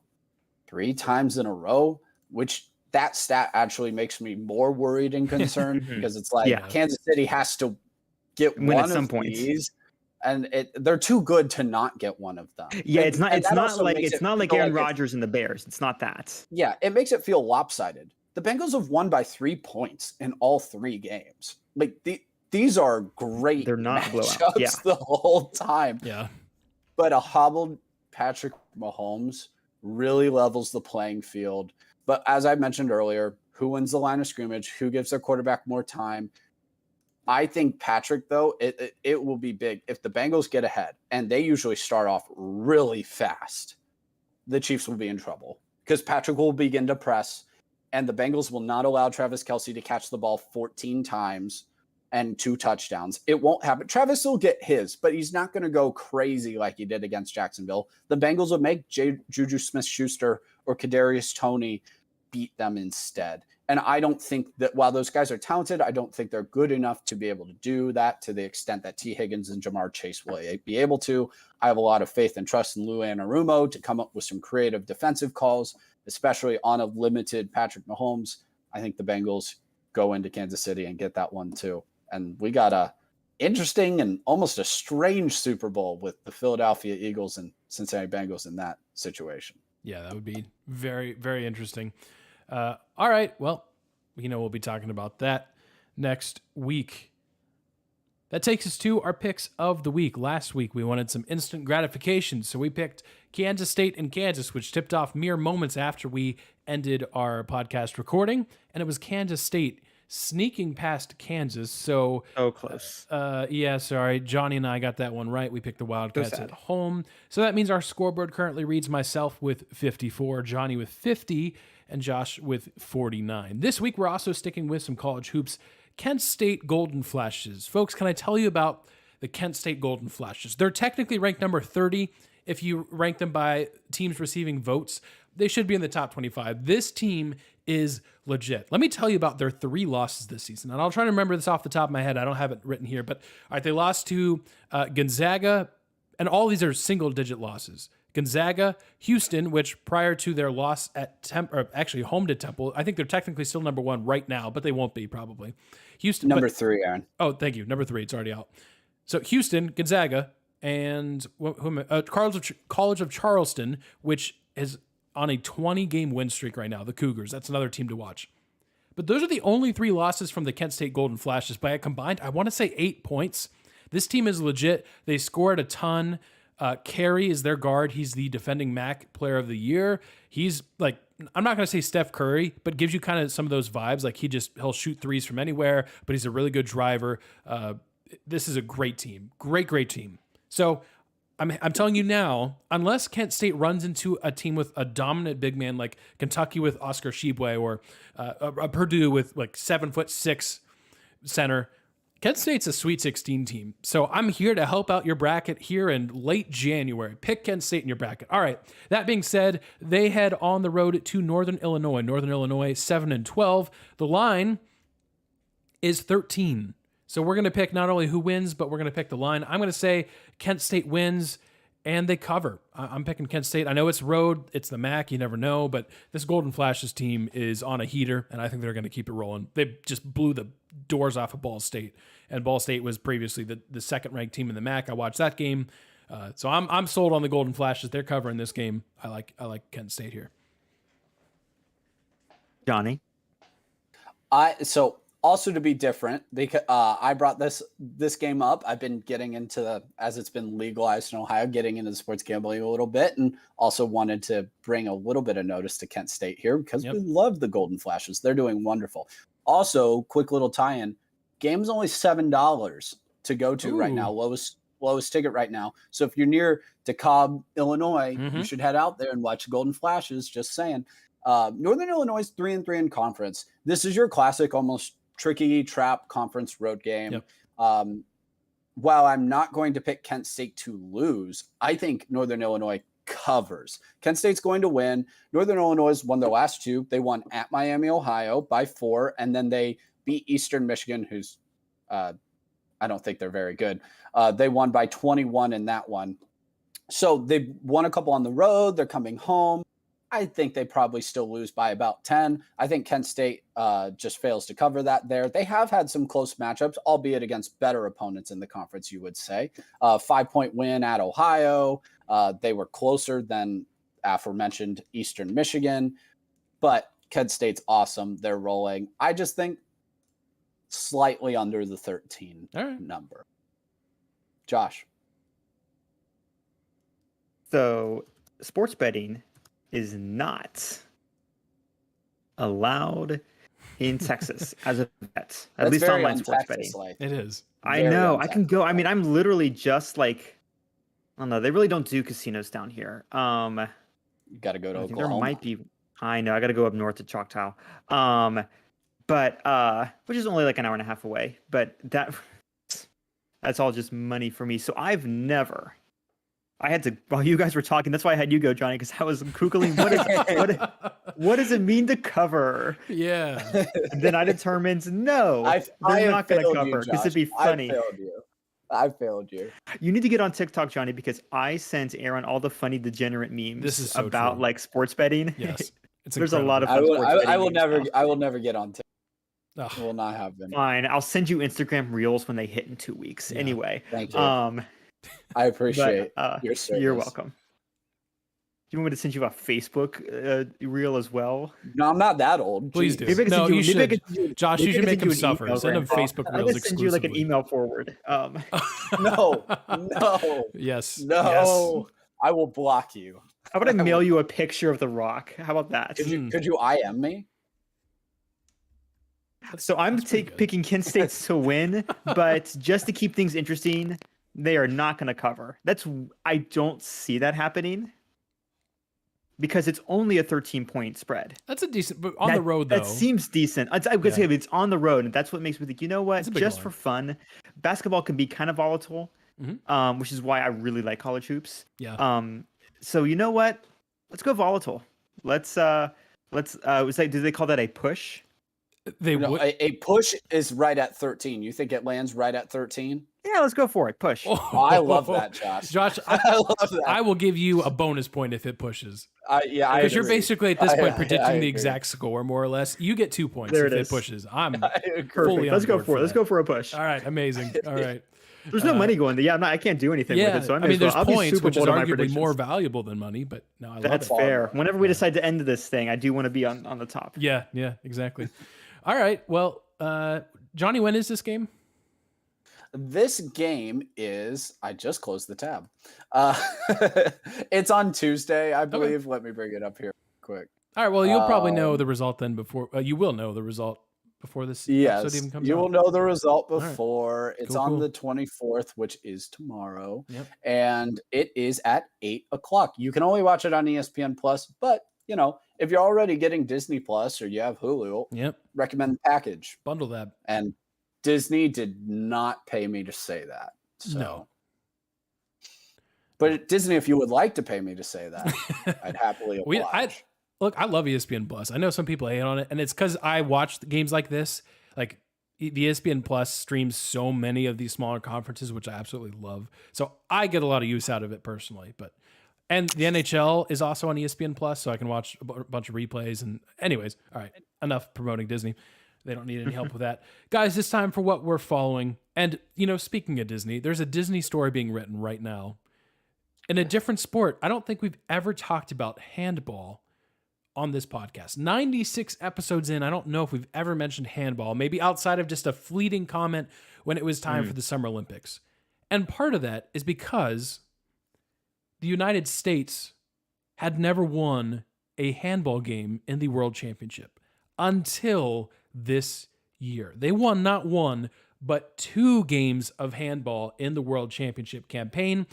3 times in a row, which that stat actually makes me more worried and concerned because it's like Kansas City has to get win one at some of point. these, and they're too good to not get one of them. Yeah, it's not like Aaron Rodgers and the Bears. It's not that. Yeah, it makes it feel lopsided. The Bengals have won by 3 points in all 3 games. Like these are great. They're not blowouts the whole time. Yeah, but a hobbled Patrick Mahomes really levels the playing field. But as I mentioned earlier, who wins the line of scrimmage? Who gives their quarterback more time? I think Patrick, though, it will be big. If the Bengals get ahead, and they usually start off really fast, the Chiefs will be in trouble because Patrick will begin to press, and the Bengals will not allow Travis Kelce to catch the ball 14 times and 2 touchdowns. It won't happen. Travis will get his, but he's not going to go crazy like he did against Jacksonville. The Bengals will make Juju Smith-Schuster or Kadarius Toney beat them instead. And I don't think that while those guys are talented, I don't think they're good enough to be able to do that to the extent that T. Higgins and Jamar Chase will be able to. I have a lot of faith and trust in Lou Anarumo to come up with some creative defensive calls, especially on a limited Patrick Mahomes. I think the Bengals go into Kansas City and get that one too. And we got a interesting and almost a strange Super Bowl with the Philadelphia Eagles and Cincinnati Bengals in that situation. Yeah, that would be very, very interesting. All right, well, we'll be talking about that next week. That takes us to our picks of the week. Last week, we wanted some instant gratification, so we picked Kansas State and Kansas, which tipped off mere moments after we ended our podcast recording, and it was Kansas State sneaking past Kansas. So close. Sorry. Johnny and I got that one right. We picked the Wildcats at home. So that means our scoreboard currently reads myself with 54, Johnny with 50, and Josh with 49. This week, we're also sticking with some college hoops. Kent State Golden Flashes. Folks, can I tell you about the Kent State Golden Flashes? They're technically ranked number 30. If you rank them by teams receiving votes, they should be in the top 25. This team is legit. Let me tell you about their 3 losses this season. And I'll try to remember this off the top of my head. I don't have it written here. But all right, they lost to Gonzaga, and all these are single-digit losses. Gonzaga, Houston, which prior to their loss at actually home to Temple, I think they're technically still number 1 right now, but they won't be probably. Houston, number 3, Aaron. Oh, thank you. Number 3, it's already out. So Houston, Gonzaga, and College of Charleston, which is on a 20-game win streak right now. The Cougars. That's another team to watch. But those are the only 3 losses from the Kent State Golden Flashes by a combined, I want to say 8 points. This team is legit. They scored a ton. Carey is their guard. He's the defending MAC player of the year. He's like, I'm not going to say Steph Curry, but gives you kind of some of those vibes. Like he'll shoot threes from anywhere, but he's a really good driver. This is a great team. Great team. So I'm telling you now, unless Kent State runs into a team with a dominant big man like Kentucky with Oscar Tshiebwe or a Purdue with like 7'6" center, Kent State's a Sweet 16 team. So I'm here to help out your bracket here in late January. Pick Kent State in your bracket. All right. That being said, they head on the road to Northern Illinois. Northern Illinois 7-12. The line is 13. So we're going to pick not only who wins, but we're going to pick the line. I'm going to say Kent State wins and they cover. I'm picking Kent State. I know it's road. It's the MAC. You never know. But this Golden Flashes team is on a heater, and I think they're going to keep it rolling. They just blew the doors off of Ball State. And Ball State was previously the second-ranked team in the MAC. I watched that game. So I'm sold on the Golden Flashes. They're covering this game. I like Kent State here. Johnny? Also to be different, because I brought this game up. I've been getting into as it's been legalized in Ohio, getting into the sports gambling a little bit, and also wanted to bring a little bit of notice to Kent State here because we love the Golden Flashes. They're doing wonderful. Also, quick little tie-in: game's only $7 to go to right now. Lowest ticket right now. So if you're near DeKalb, Illinois, you should head out there and watch Golden Flashes. Just saying. Northern Illinois is 3-3 in conference. This is your classic almost tricky trap conference road game. Yep. While I'm not going to pick Kent State to lose, I think Northern Illinois covers. Kent State's going to win. Northern Illinois won their last 2. They won at Miami, Ohio by 4, and then they beat Eastern Michigan, who's I don't think they're very good. They won by 21 in that one. So they won a couple on the road. They're coming home. I think they probably still lose by about 10. I think Kent State just fails to cover that there. They have had some close matchups, albeit against better opponents in the conference, you would say. 5-point win at Ohio. They were closer than aforementioned Eastern Michigan. But Kent State's awesome. They're rolling. I just think slightly under the 13 number. Josh. So sports betting is not allowed in Texas as a bet, at least online sports betting. It is. I know. I can go. I mean, I'm literally just like, I don't know. They really don't do casinos down here. You got to go to Oklahoma. There might be. I know. I got to go up north to Choctaw. But which is only like an hour and a half away. But that's all just money for me. So I've never. I had to, while you guys were talking, that's why I had you go, Johnny, because I was Googling what does it mean to cover? Yeah. And then I determined, no, they're not going to cover because it'd be funny. I failed you. You need to get on TikTok, Johnny, because I sent Aaron all the funny degenerate memes about true. like sports betting. Yes. There's a lot of fun I will never get on TikTok. I will not have them. Fine. I'll send you Instagram reels when they hit in 2 weeks. Yeah. Anyway. Thank you. I appreciate your service. You're welcome. Do you want me to send you a Facebook reel as well? No, I'm not that old. Please do. No, you should. Josh, you should make him suffer. Send him Facebook reels exclusively. I'll send you like an email forward. No. Yes. No. Yes. I will block you. How about I mail you a picture of The Rock? How about that? Could you IM me? So I'm picking Kent State to win, but just to keep things interesting, they are not going to cover. I don't see that happening because it's only a 13-point spread. That's a decent, but on the road though. That seems decent. I would say it's on the road, and that's what makes me think. You know what? Just for fun, basketball can be kind of volatile, which is why I really like college hoops. Yeah. So you know what? Let's go volatile. Let's. Do they call that a push? A push is right at 13. You think it lands right at 13? Yeah, let's go for it. Push. Oh, I love that, Josh. Josh, I love that. I will give you a bonus point if it pushes. Because you're basically at this point predicting the exact score, more or less. You get 2 points if it pushes. I'm fully on Let's go for it. Let's go for a push. All right, amazing. All right. There's no money going there. Yeah, I can't do anything with it. So there's points, which is arguably more valuable than money, but no, I love it. That's fair. Whenever we decide to end this thing, I do want to be on the top. Yeah, exactly. All right. Well, Johnny, when is this game? This game is, I just closed the tab. It's on Tuesday, I believe. Okay. Let me bring it up here quick. All right. Well, you'll probably know the result then before, you will know the result before this episode even comes out. You will know the result before. Right. It's on the 24th, which is tomorrow. Yep. And it is at 8:00. You can only watch it on ESPN Plus, but if you're already getting Disney Plus or you have Hulu, recommend the package. Bundle that. And Disney did not pay me to say that. So. No. But Disney, if you would like to pay me to say that, I'd happily oblige. I love ESPN Plus. I know some people hate on it, and it's because I watch games like this. Like, the ESPN Plus streams so many of these smaller conferences, which I absolutely love. So I get a lot of use out of it personally, and the NHL is also on ESPN Plus, so I can watch a bunch of replays. And anyways, all right, enough promoting Disney. They don't need any help with that. Guys, it's time for what we're following. And, speaking of Disney, there's a Disney story being written right now in a different sport. I don't think we've ever talked about handball on this podcast. 96 episodes in, I don't know if we've ever mentioned handball, maybe outside of just a fleeting comment when it was time for the Summer Olympics. And part of that is because the United States had never won a handball game in the World Championship until this year. They won not one, but 2 games of handball in the World Championship campaign.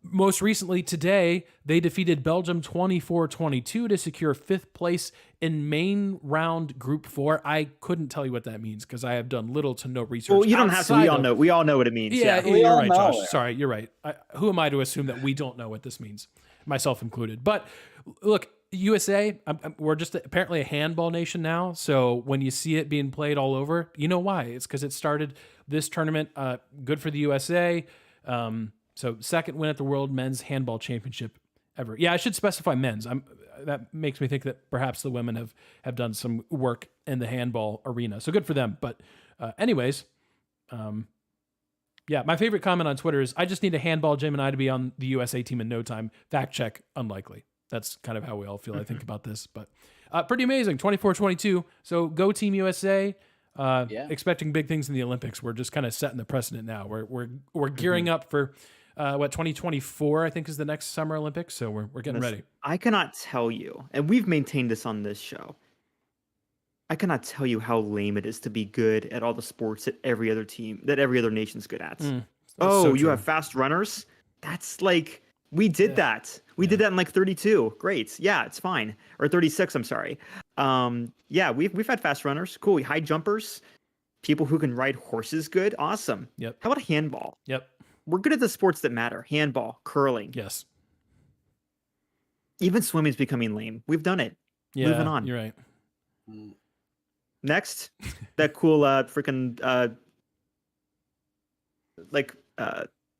Most recently today, they defeated Belgium 24-22 to secure 5th place in main round Group 4. I couldn't tell you what that means because I have done little to no research. Well, you don't have to. We all know. We all know what it means. Yeah, We you're all right, know Josh. it. Sorry, you're right. Who am I to assume that we don't know what this means, myself included? But look, USA, we're just apparently a handball nation now. So when you see it being played all over, you know why? It's because it started this tournament. Good for the USA. So 2nd win at the World Men's Handball Championship ever. Yeah, I should specify men's. That makes me think that perhaps the women have done some work in the handball arena. So good for them. But anyways, yeah, my favorite comment on Twitter is, I just need a handball Jim and I to be on the USA team in no time. Fact check, unlikely. That's kind of how we all feel, I think, about this. But pretty amazing, 24-22. So go Team USA. Expecting big things in the Olympics. We're just kind of setting the precedent now. We're gearing up for 2024, I think, is the next Summer Olympics. So we're getting ready. I cannot tell you, and we've maintained this on this show, I cannot tell you how lame it is to be good at all the sports that every other nation's good at. So you true. have fast runners? That's like, we did that. We did that in like 32. Great. Yeah, it's fine. Or 36, I'm sorry. Yeah, we've had fast runners. Cool. High jumpers. People who can ride horses, good. Awesome. Yep. How about handball? Yep. We're good at the sports that matter. Handball, curling. Yes. Even swimming's becoming lame. We've done it. Yeah, Moving on. You're right. Next, that cool freaking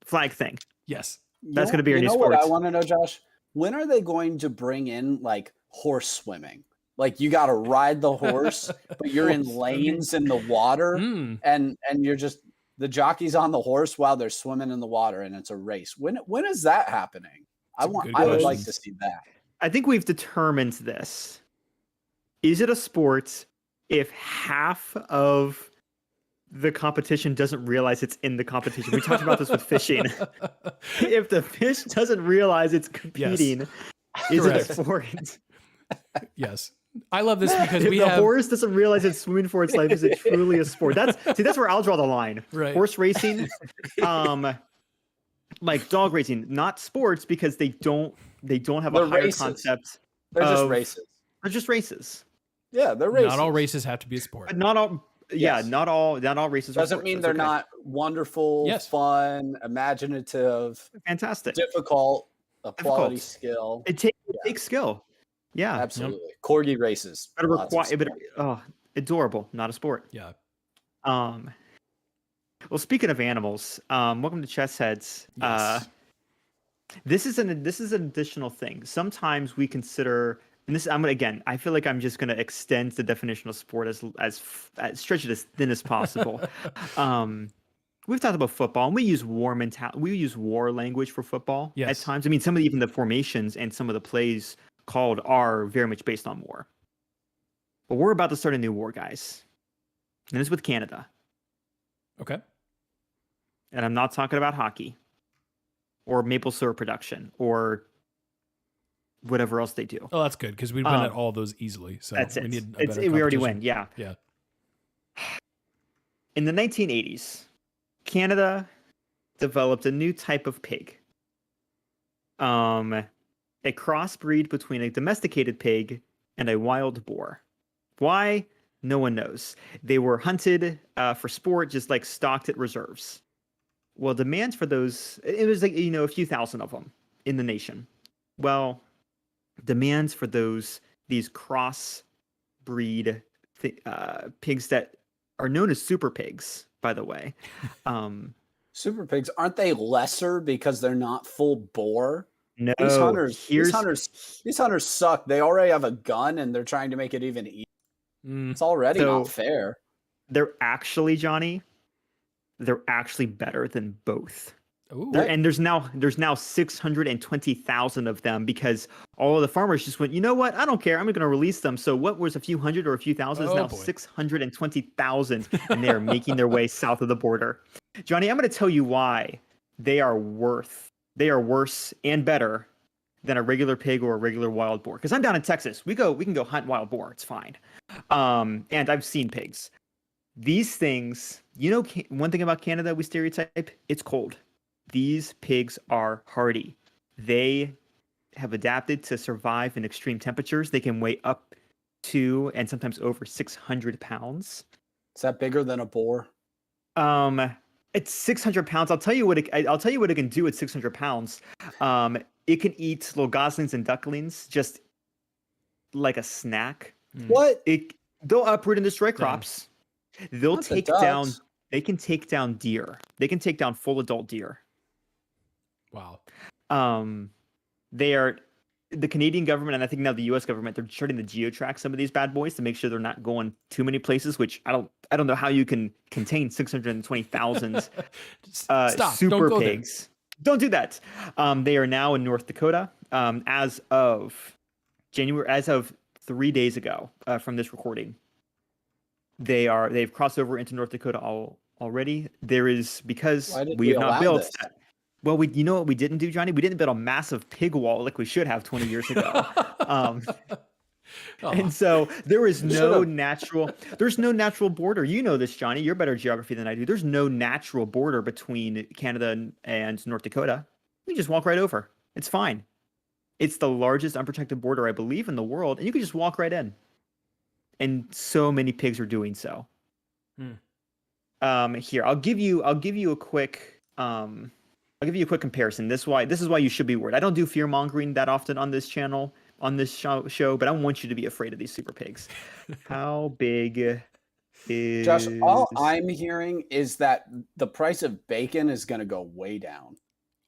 flag thing. Yes. That's going to be our new You know what I sports. want to know, Josh? When are they going to bring in like horse swimming? Like you got to ride the horse, but you're in lanes in the water, and you're just the jockey's on the horse while they're swimming in the water, and it's a race. When is that happening? I would like to see that. I think we've determined this. Is it a sport if half of the competition doesn't realize it's in the competition? We talked about this with fishing. If the fish doesn't realize it's competing, is it a sport? Yes. I love this because If we the have horse doesn't realize it's swimming for its life, is it truly a sport? That's where I'll draw the line. Right. Horse racing, like dog racing, not sports because they don't have a higher concept. They're just races. They're just races. Yeah, they're races. Not all races have to be a sport. But not all. Yeah, Yes. not all races. Doesn't are sports. mean That's they're okay. not wonderful, fun, imaginative, fantastic, difficult, a quality skill. It takes skill. Yeah, Absolutely. Corgi races. But adorable, not a sport. Yeah. Well, speaking of animals, welcome to Chess Heads. Yes. This is an additional thing. Sometimes we consider, and this I feel like I'm just gonna extend the definition of sport as stretch it as thin as possible. We've talked about football, and we use war language for football at times. I mean, even the formations and some of the plays called are very much based on war. But we're about to start a new war, guys. And it's with Canada. Okay. And I'm not talking about hockey or maple syrup production or whatever else they do. Oh, that's good because we win at all those easily. So that's it. We need a better we already competition. win. Yeah. Yeah. In the 1980s, Canada developed a new type of pig. A crossbreed between a domesticated pig and a wild boar. Why? No one knows. They were hunted for sport, just like stocked at reserves. Well, demands for those, it was like, a few thousand of them in the nation. Well, demands for these crossbreed pigs that are known as super pigs, by the way. Super pigs, aren't they lesser because they're not full bore? No, these hunters suck. They already have a gun and they're trying to make it even easier. It's already not fair. They're actually, Johnny, they're actually better than both. And there's now 620,000 of them because all of the farmers just went, you know what? I don't care. I'm going to release them. So what was a few hundred or a few thousand is now 620,000, and they are making their way south of the border. Johnny, I'm going to tell you why they are worse and better than a regular pig or a regular wild boar. Because I'm down in Texas. We can go hunt wild boar. It's fine. And I've seen pigs. These things, one thing about Canada we stereotype, it's cold. These pigs are hardy. They have adapted to survive in extreme temperatures. They can weigh up to and sometimes over 600 pounds. Is that bigger than a boar? It's 600 pounds. I'll tell you what it can do at 600 pounds. It can eat little goslings and ducklings just like a snack. What? They'll uproot and destroy crops. They'll Not the take down. ducks. They can take down deer. They can take down full adult deer. Wow. They are the Canadian government, and I think now the U.S. government. They're starting to geotrack some of these bad boys to make sure they're not going too many places. Which I don't know how you can contain 620,000 Stop. super Don't go pigs. There. Don't do that. They are now in North Dakota as of 3 days ago from this recording. They've crossed over into North Dakota already. There is because we have not built. Well, you know what we didn't do, Johnny? We didn't build a massive pig wall like we should have 20 years ago. And so there is no natural border. You know this, Johnny. You're better geography than I do. There's no natural border between Canada and North Dakota. You just walk right over. It's fine. It's the largest unprotected border, I believe, in the world, and you can just walk right in. And so many pigs are doing so. Here, I'll give you a quick comparison. This is why you should be worried. I don't do fear mongering that often on this channel, on this show, but I want you to be afraid of these super pigs. How big is Josh? All I'm hearing is that the price of bacon is going to go way down,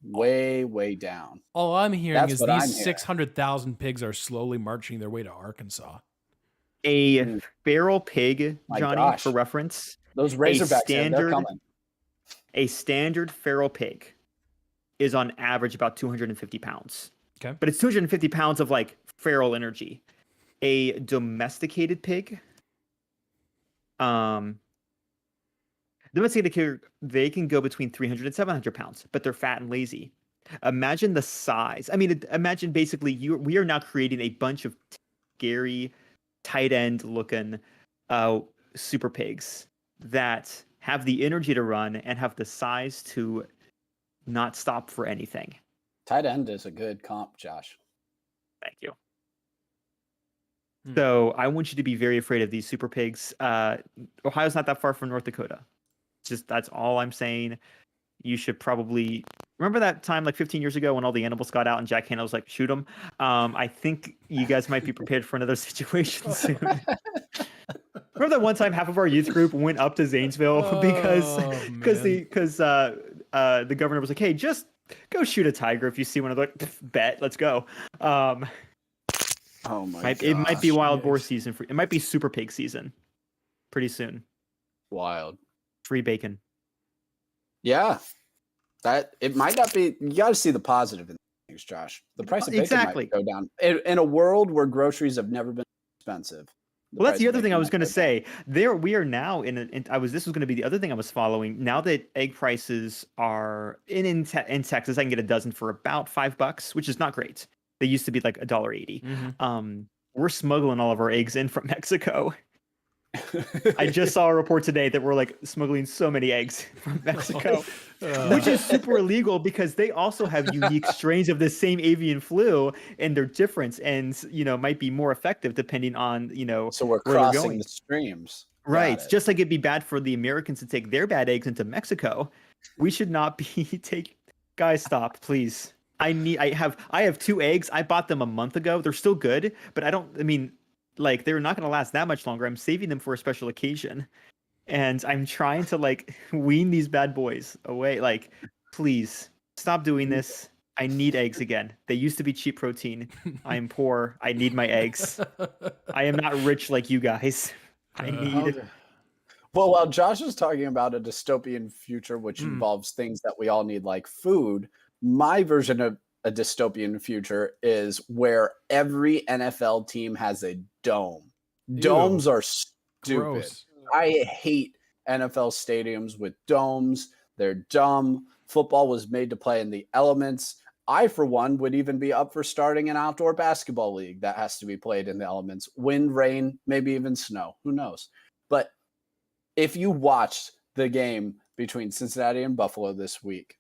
way down. All I'm hearing is That's these 600,000 pigs are slowly marching their way to Arkansas. A feral pig, Johnny, for reference. Those Razorbacks, they're coming. A standard feral pig is on average about 250 pounds. Okay. But it's 250 pounds of like feral energy. A domesticated pig, they can go between 300 and 700 pounds, but they're fat and lazy. Imagine the size. I mean, imagine basically we are now creating a bunch of scary, tight end looking super pigs that have the energy to run and have the size to not stop for anything. Tight end is a good comp, Josh. Thank you. So I want you to be very afraid of these super pigs. Ohio's not that far from North Dakota. That's all I'm saying. You should probably remember that time like 15 years ago when all the animals got out and Jack Hanna was like, shoot them. I think you guys might be prepared for another situation soon. Remember that one time half of our youth group went up to Zanesville because the governor was like, hey, just go shoot a tiger if you see one of them. Bet, let's go. Oh my god. It might be wild boar season. It might be super pig season pretty soon. Wild. Free bacon. Yeah. It might not be. You got to see the positive in things, Josh. The price of bacon might go down. In a world where groceries have never been expensive. Well, that's the other thing I was going to say. We are now this was going to be the other thing I was following. Now that egg prices are in Texas, I can get a dozen for about $5, which is not great. They used to be like $1.80. Mm-hmm. We're smuggling all of our eggs in from Mexico. I just saw a report today that we're like smuggling so many eggs from Mexico, which is super illegal because they also have unique strains of the same avian flu, and they're different and might be more effective depending on So we're crossing the streams, right? Just like it'd be bad for the Americans to take their bad eggs into Mexico, we should not be Guys, stop, please. I have 2 eggs. I bought them a month ago. They're still good, but they're not going to last that much longer. I'm saving them for a special occasion. And I'm trying to wean these bad boys away. Please stop doing this. I need eggs again. They used to be cheap protein. I am poor. I need my eggs. I am not rich like you guys. I need. Well, while Josh is talking about a dystopian future, which involves things that we all need, like food, my version of a dystopian future is where every NFL team has a dome. Domes are stupid. Gross. I hate NFL stadiums with domes. They're dumb. Football was made to play in the elements. I, for one, would even be up for starting an outdoor basketball league that has to be played in the elements. Wind, rain, maybe even snow. Who knows? But if you watched the game between Cincinnati and Buffalo this week,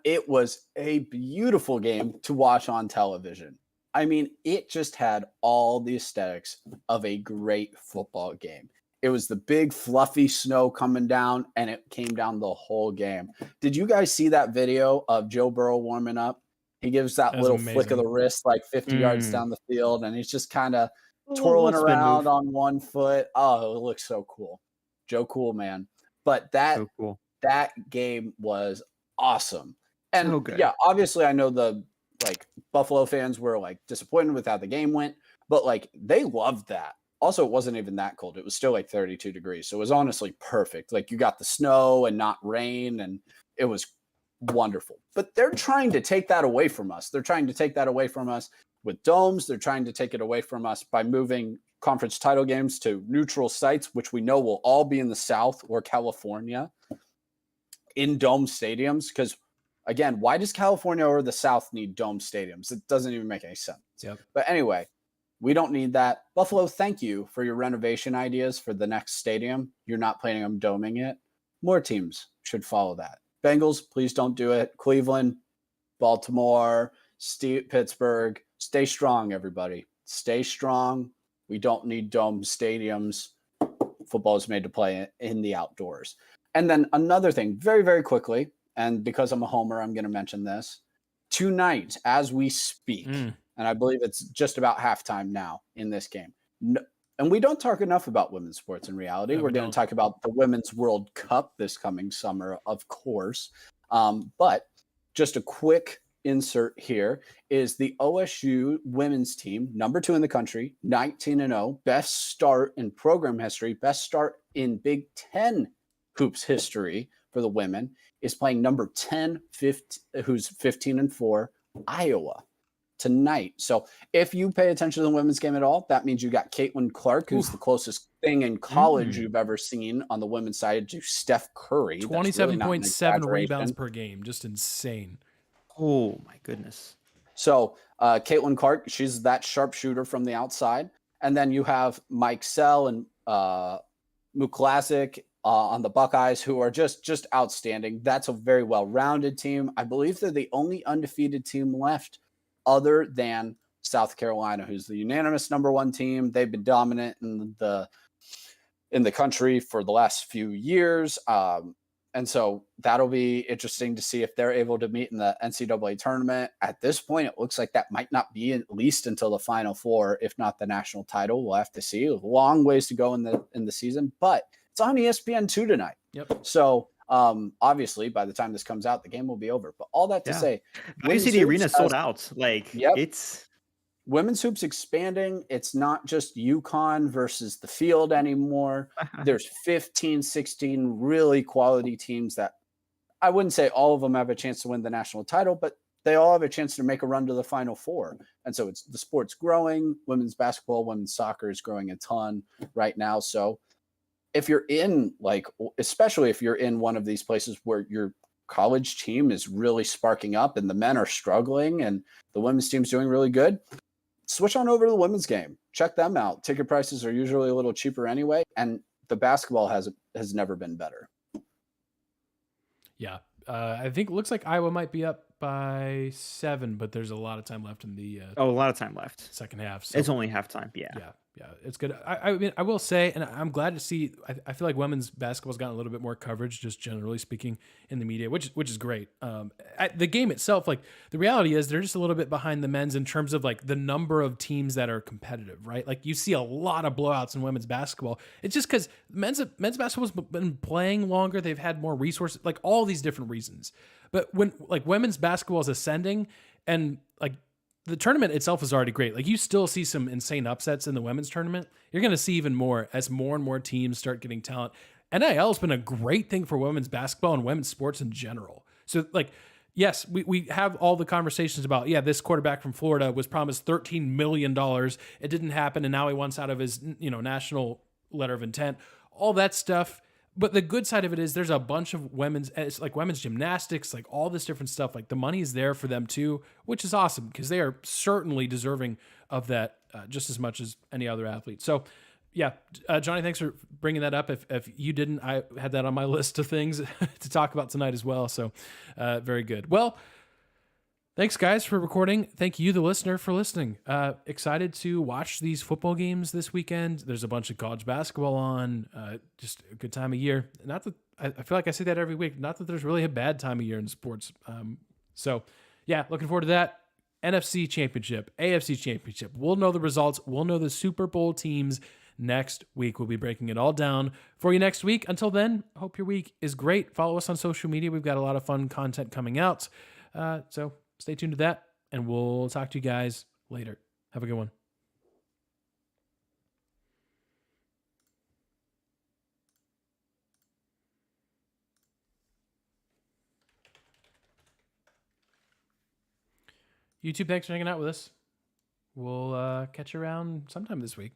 it was a beautiful game to watch on television. I mean, it just had all the aesthetics of a great football game. It was the big fluffy snow coming down, and it came down the whole game. Did you guys see that video of Joe Burrow warming up? He gives that little flick of the wrist like 50 yards down the field, and he's just kind of twirling around on one foot. Oh, it looks so cool. Joe Cool, man. But that game was awesome. And yeah, obviously I know the Buffalo fans were disappointed with how the game went, but they loved that. Also, it wasn't even that cold. It was still 32 degrees. So it was honestly perfect. You got the snow and not rain, and it was wonderful. But they're trying to take that away from us. They're trying to take that away from us with domes. They're trying to take it away from us by moving conference title games to neutral sites, which we know will all be in the South or California in dome stadiums. Because again, why does California or the South need dome stadiums? It doesn't even make any sense. Yep. But anyway, we don't need that. Buffalo, thank you for your renovation ideas for the next stadium. You're not planning on doming it. More teams should follow that. Bengals, please don't do it. Cleveland, Baltimore, Pittsburgh, stay strong, everybody. Stay strong. We don't need dome stadiums. Football is made to play in the outdoors. And then another thing, very, very quickly, and because I'm a homer, I'm going to mention this. Tonight, as we speak, and I believe it's just about halftime now in this game. And we don't talk enough about women's sports in reality. We're going to talk about the Women's World Cup this coming summer, of course. But just a quick insert here is the OSU women's team, number 2 in the country, 19-0, best start in program history, best start in Big Ten hoops history for the women, is playing number 10, who's 15-4, Iowa tonight. So if you pay attention to the women's game at all, that means you got Caitlin Clark, who's the closest thing in college you've ever seen on the women's side to Steph Curry. 27.7 rebounds per game. Just insane. Oh, my goodness. So Caitlin Clark, she's that sharpshooter from the outside. And then you have Mike Sell and Muklasik on the Buckeyes, who are just outstanding. That's a very well-rounded team. I believe they're the only undefeated team left other than South Carolina, who's the unanimous number 1 team. They've been dominant in the country for the last few years. And so that'll be interesting to see if they're able to meet in the NCAA tournament. At this point, it looks like that might not be at least until the Final Four, if not the national title. We'll have to see. Long ways to go in the season, but it's on ESPN2 tonight. Yep. So obviously, by the time this comes out, the game will be over. But all that to say, I see the arena sold out. It's women's hoops expanding. It's not just UConn versus the field anymore. There's 15, 16 really quality teams that I wouldn't say all of them have a chance to win the national title, but they all have a chance to make a run to the Final Four. And so the sport's growing. Women's basketball, women's soccer is growing a ton right now. So if you're in especially if you're in one of these places where your college team is really sparking up and the men are struggling and the women's team's doing really good, switch on over to the women's game. Check them out. Ticket prices are usually a little cheaper anyway, and the basketball has never been better. Yeah. I think it looks like Iowa might be up by 7, but there's a lot of time left in the a lot of time left. Second half. So. It's only halftime. Yeah, it's good. I mean, I will say, and I'm glad to see. I feel like women's basketball's gotten a little bit more coverage, just generally speaking, in the media, which is great. The game itself, the reality is, they're just a little bit behind the men's in terms of the number of teams that are competitive, right? You see a lot of blowouts in women's basketball. It's just because men's basketball's been playing longer. They've had more resources, all these different reasons. But when women's basketball is ascending and the tournament itself is already great. You still see some insane upsets in the women's tournament. You're going to see even more as more and more teams start getting talent. NIL has been a great thing for women's basketball and women's sports in general. So yes, we have all the conversations about, this quarterback from Florida was promised $13 million. It didn't happen. And now he wants out of his, national letter of intent, all that stuff. But the good side of it is there's a bunch of women's gymnastics, all this different stuff. The money is there for them too, which is awesome because they are certainly deserving of that just as much as any other athlete. So Yeah, Johnny, thanks for bringing that up. If you didn't, I had that on my list of things to talk about tonight as well. So very good. Well, thanks, guys, for recording. Thank you, the listener, for listening. Excited to watch these football games this weekend. There's a bunch of college basketball on. Just a good time of year. Not that I feel like I say that every week. Not that there's really a bad time of year in sports. So, yeah, looking forward to that. NFC Championship, AFC Championship. We'll know the results. We'll know the Super Bowl teams next week. We'll be breaking it all down for you next week. Until then, hope your week is great. Follow us on social media. We've got a lot of fun content coming out. So stay tuned to that, and we'll talk to you guys later. Have a good one. YouTube, thanks for hanging out with us. We'll catch you around sometime this week.